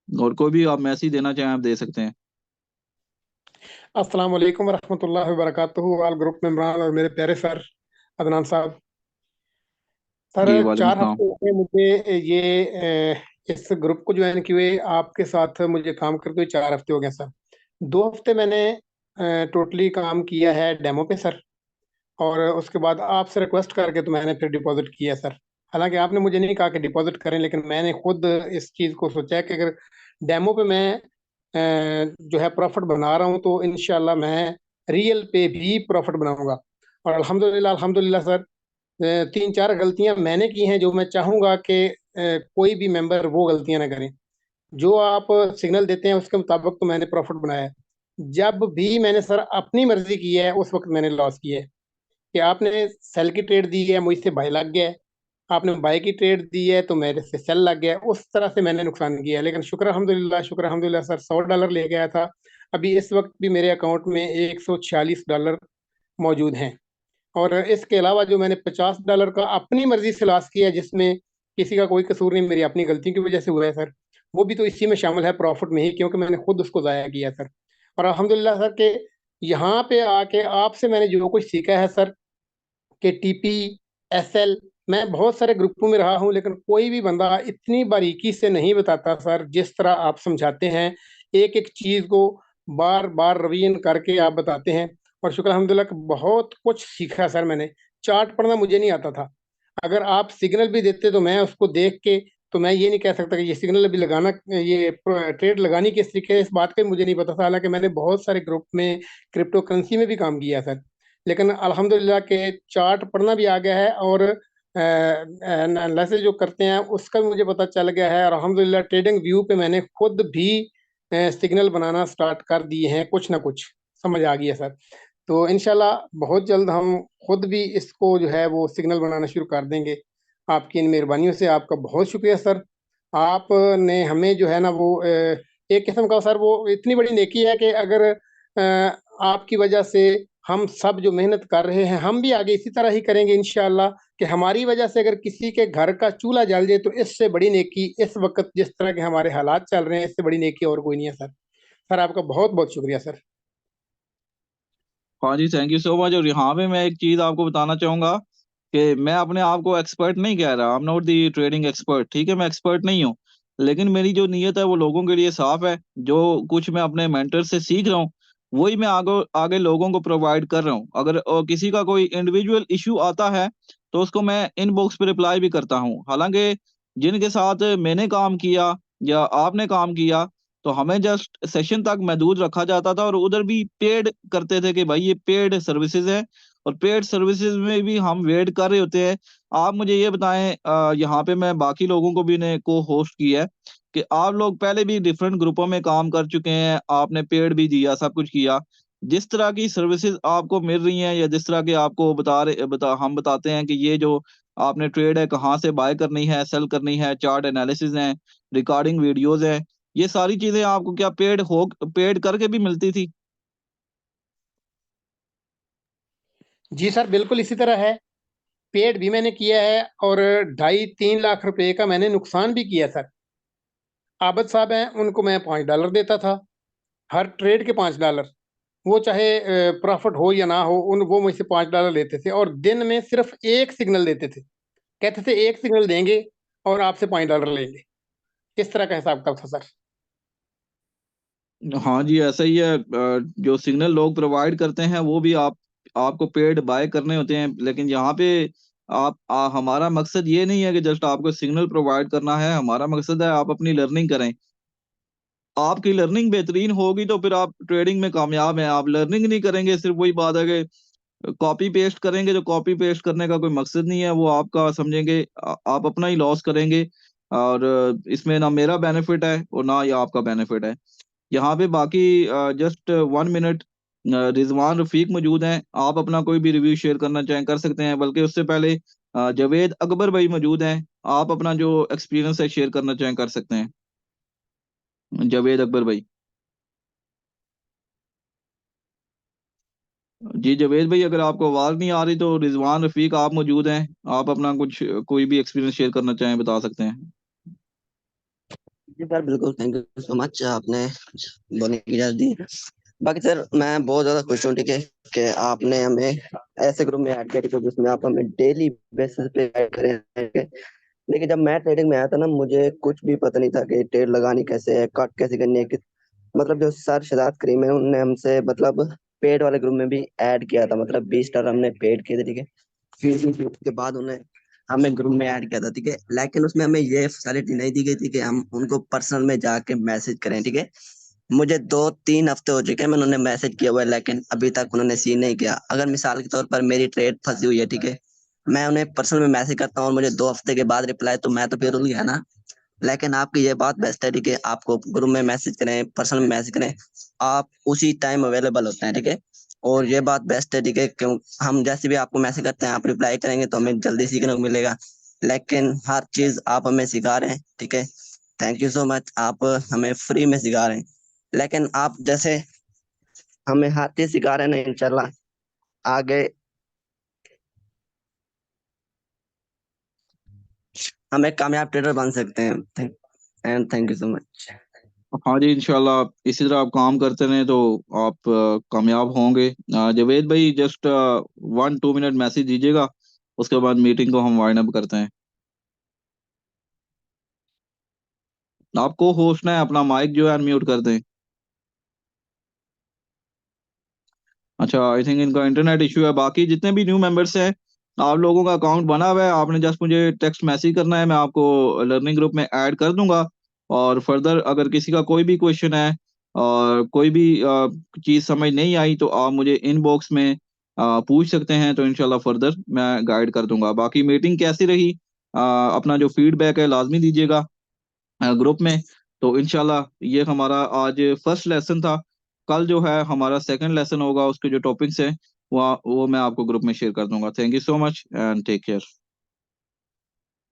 और कोई भी आप मैसेज देना चाहें आप दे सकते हैं। अस्सलाम वालेकुम वरहमतुल्लाहि वबरकातुहू। ऑल ग्रुप मेंबरान और मेरे प्यारे सर अदनान साहब। सर जी वालेकुम 4 हफ्ते सलाम। हो गए मुझे इस ग्रुप को ज्वाइन किए हुए, आपके साथ मुझे काम करते हुए 4 हफ्ते हो गए सर। 2 हफ्ते मैंने टोटली काम किया है डेमो पे सर, और उसके बाद आपसे रिक्वेस्ट करके तो मैंने फिर डिपॉजिट किया सर। हालांकि आपने मुझे नहीं कहा कि डिपॉजिट करें, लेकिन मैंने खुद इस चीज़ को सोचा है कि अगर डेमो पे मैं जो है प्रॉफिट बना रहा हूँ तो इंशाल्लाह मैं रियल पे भी प्रॉफिट बनाऊंगा। और अल्हम्दुलिल्लाह अल्हम्दुलिल्लाह सर, 3 4 गलतियां मैंने की हैं जो मैं चाहूंगा कि कोई भी मेंबर वो गलतियां ना करें। जो आप सिग्नल देते हैं उसके मुताबिक तो मैंने प्रॉफिट बनाया है। जब भी मैंने सर अपनी मर्जी की है उस वक्त मैंने लॉस किया है। कि आपने सेल की ट्रेड दी है, मुझसे बाय लग गया है। आपने बाय की ट्रेड दी है तो मेरे से सेल लग गया है। उस तरह से मैंने नुकसान किया है, लेकिन शुक्र अल्हम्दुलिल्लाह सर, $100 ले गया था। अभी इस वक्त भी मेरे अकाउंट में $146 मौजूद हैं। और इसके अलावा जो मैंने $50 का अपनी मर्जी से लॉस किया है, जिसमें किसी का कोई कसूर नहीं, मेरी अपनी गलती की वजह से हुआ है सर, वो भी तो इसी में शामिल है प्रॉफिट में ही, क्योंकि मैंने खुद उसको ज़ाया किया सर। और अल्हम्दुलिल्लाह सर के यहाँ पे आके आपसे मैंने जो कुछ सीखा है सर, कि टीपी, एसएल, मैं बहुत सारे ग्रुपों में रहा हूँ, लेकिन कोई भी बंदा इतनी बारीकी से नहीं बताता सर जिस तरह आप समझाते हैं। एक एक चीज़ को बार बार रिवीजन करके आप बताते हैं। और शुक्र अल्हम्दुलिल्लाह कि बहुत कुछ सीखा सर मैंने। चार्ट पढ़ना मुझे नहीं आता था। अगर आप सिग्नल भी देते तो मैं उसको देख के, तो मैं ये नहीं कह सकता कि ये सिग्नल अभी लगाना, ये ट्रेड लगानी किस तरीके है, इस बात का मुझे नहीं पता था। हालांकि मैंने बहुत सारे ग्रुप में क्रिप्टो करेंसी में भी काम किया सर। लेकिन अल्हम्दुलिल्लाह के चार्ट पढ़ना भी आ गया है, और एनालिसिस जो करते हैं उसका भी मुझे पता चल गया है। और अल्हम्दुलिल्लाह ट्रेडिंग व्यू पे मैंने खुद भी सिग्नल बनाना स्टार्ट कर दिए हैं, कुछ ना कुछ समझ आ गई है सर। तो इंशाल्लाह बहुत जल्द हम खुद भी इसको जो है वो सिग्नल बनाना शुरू कर देंगे। आपकी इन मेहरबानियों से आपका बहुत शुक्रिया सर। आपने हमें जो है ना वो एक किस्म का सर वो इतनी बड़ी नेकी है कि अगर आपकी वजह से हम सब जो मेहनत कर रहे हैं हम भी आगे इसी तरह ही करेंगे इंशाल्लाह। कि हमारी वजह से अगर किसी के घर का चूल्हा जल जाए तो इससे बड़ी नेकी इस वक्त जिस तरह के हमारे हालात चल रहे हैं, इससे बड़ी नेकी और कोई नहीं है सर। सर आपका बहुत बहुत शुक्रिया सर। हाँ जी, थैंक यू सो मच। और यहाँ पे मैं एक चीज़ आपको बताना चाहूँगा कि मैं अपने आप को एक्सपर्ट नहीं कह रहा, I am not the trading expert, ठीक है, मैं एक्सपर्ट नहीं हूँ। लेकिन मेरी जो नीयत है वो लोगों के लिए साफ है। जो कुछ मैं अपने मेंटर से सीख रहा हूँ वही मैं आगे आगे लोगों को प्रोवाइड कर रहा हूँ। अगर किसी का कोई इंडिविजुअल इशू आता है तो उसको मैं इनबॉक्स पे रिप्लाई भी करता हूँ। हालांकि जिनके साथ मैंने काम किया या आपने काम किया, तो हमें जस्ट सेशन तक महदूद रखा जाता था और उधर भी पेड करते थे कि भाई ये पेड सर्विसेज है, और पेड सर्विसेज में भी हम वेट कर रहे होते हैं। आप मुझे ये बताएं, यहाँ पे मैं बाकी लोगों को भी ने को होस्ट किया है कि आप लोग पहले भी डिफरेंट ग्रुपों में काम कर चुके हैं, आपने पेड भी दिया, सब कुछ किया। जिस तरह की सर्विसेज आपको मिल रही हैं या जिस तरह के आपको हम बताते हैं कि ये जो आपने ट्रेड है कहाँ से बाय करनी है, सेल करनी है, चार्ट एनालिसिस है, रिकॉर्डिंग वीडियोस है, ये सारी चीजें आपको क्या पेड करके भी मिलती थी? जी सर, बिल्कुल इसी तरह है। पेड भी मैंने किया है और 2.5-3 लाख रुपए का मैंने नुकसान भी किया सर। आबद साहब हैं, उनको मैं $5 देता था, हर ट्रेड के $5। वो चाहे प्रॉफिट हो या ना हो, वो मुझसे $5 लेते थे और दिन में सिर्फ एक सिग्नल देते थे। कहते थे एक सिग्नल देंगे और आपसे $5 लेंगे। इस तरह का हिसाब किताब था सर। हाँ जी, ऐसा ही है। जो सिग्नल लोग प्रोवाइड करते हैं वो भी आपको पेड बाय करने होते हैं, लेकिन यहाँ पे हमारा मकसद ये नहीं है कि जस्ट आपको सिग्नल प्रोवाइड करना है, हमारा मकसद है आप अपनी लर्निंग करें। आपकी लर्निंग बेहतरीन होगी तो फिर आप ट्रेडिंग में कामयाब हैं। आप लर्निंग नहीं करेंगे, सिर्फ वही बात है कि कॉपी पेस्ट करेंगे, जो कॉपी पेस्ट करने का कोई मकसद नहीं है, वो आपका समझेंगे आप अपना ही लॉस करेंगे। और इसमें ना मेरा बेनिफिट है और ना ही आपका बेनिफिट है। यहाँ पे बाकी जस्ट 1 मिनट, रिजवान रफीक मौजूद हैं, आप अपना कोई भी रिव्यू शेयर करना चाहें कर सकते हैं, बल्कि उससे पहले जावेद अकबर भाई मौजूद हैं, आप अपना जो एक्सपीरियंस है शेयर करना चाहें कर सकते हैं। जावेद अकबर भाई। जी जावेद भाई, अगर आपको आवाज नहीं आ रही तो रिजवान रफीक आप मौजूद हैं, आप अपना कोई भी एक्सपीरियंस शेयर करना चाहें बता सकते हैं। जी सर, बिल्कुल, थैंक यू सो मच, आपने बोलने की इजाजत दी। बाकी सर, मैं बहुत ज्यादा खुश हूँ, ठीक है, कि आपने हमें ऐसे ग्रुप में ऐड किया, ठीक है, जिसमें आप हमें डेली बेसिस पे ऐड करें, ठीक है। लेकिन जब मैं ट्रेडिंग में आया था ना, मुझे कुछ भी पता नहीं था कि ट्रेड लगानी कैसे है, कट कैसे करनी है, मतलब जो सर शहजाद करीम है, उनने हमसे मतलब पेड वाले ग्रुप में भी ऐड किया था, मतलब $20 हमने पेड किए थे, ठीक है। फिर उसके बाद उन्हें हमें ग्रुप में ऐड किया था, ठीक है, लेकिन उसमें हमें ये फैसिलिटी नहीं दी गई थी कि हम उनको पर्सनल में जाके मैसेज करें, ठीक है। मुझे 2-3 हफ्ते हो चुके हैं, मैंने उन्हें मैसेज किया हुआ है, लेकिन अभी तक उन्होंने सीन नहीं किया। अगर मिसाल के तौर पर मेरी ट्रेड फंसी हुई है, ठीक है, मैं उन्हें पर्सनल में मैसेज करता हूँ और मुझे 2 हफ्ते के बाद रिप्लाई, तो मैं तो फिर उल गया ना। लेकिन आपकी ये बात बेस्ट है, ठीक है, आपको ग्रुप में मैसेज करें, पर्सनल में मैसेज करें, आप उसी टाइम अवेलेबल होते हैं, ठीक है। और ये बात बेस्ट है, ठीक है, क्यों हम जैसे भी आपको मैसेज करते हैं, आप रिप्लाई करेंगे तो हमें जल्दी सीखने को मिलेगा। लेकिन हर चीज आप हमें सिखा रहे हैं, ठीक है, थैंक यू सो मच, आप हमें फ्री में सिखा रहे हैं। लेकिन आप जैसे हमें हर चीज सिखा रहे हैं ना, इंशाल्लाह आगे हम एक कामयाब ट्रेडर बन सकते हैं। Thank you so much. हाँ जी, इंशाल्लाह इसी तरह आप काम करते रहें तो आप कामयाब होंगे। जावेद भाई जस्ट 1-2 मिनट मैसेज दीजिएगा, उसके बाद मीटिंग को हम वाइंड अप करते हैं। आपको होस्ट है, अपना माइक जो है अनम्यूट कर दें। अच्छा, आई थिंक इनका इंटरनेट इशू है। बाकी जितने भी न्यू मेंबर्स हैं, आप लोगों का अकाउंट बना हुआ है, आपने जस्ट मुझे टेक्स्ट मैसेज करना है, मैं आपको लर्निंग ग्रुप में ऐड कर दूंगा। और फर्दर अगर किसी का कोई भी क्वेश्चन है और कोई भी चीज़ समझ नहीं आई तो आप मुझे इनबॉक्स में पूछ सकते हैं, तो इंशाल्लाह फर्दर मैं गाइड कर दूंगा। बाकी मीटिंग कैसी रही, अपना जो फीडबैक है लाजमी दीजिएगा ग्रुप में। तो इंशाल्लाह ये हमारा आज फर्स्ट लेसन था। कल जो है हमारा सेकंड लेसन होगा, उसके जो टॉपिक्स हैं वो मैं आपको ग्रुप में शेयर कर दूंगा। Thank you so much and take care.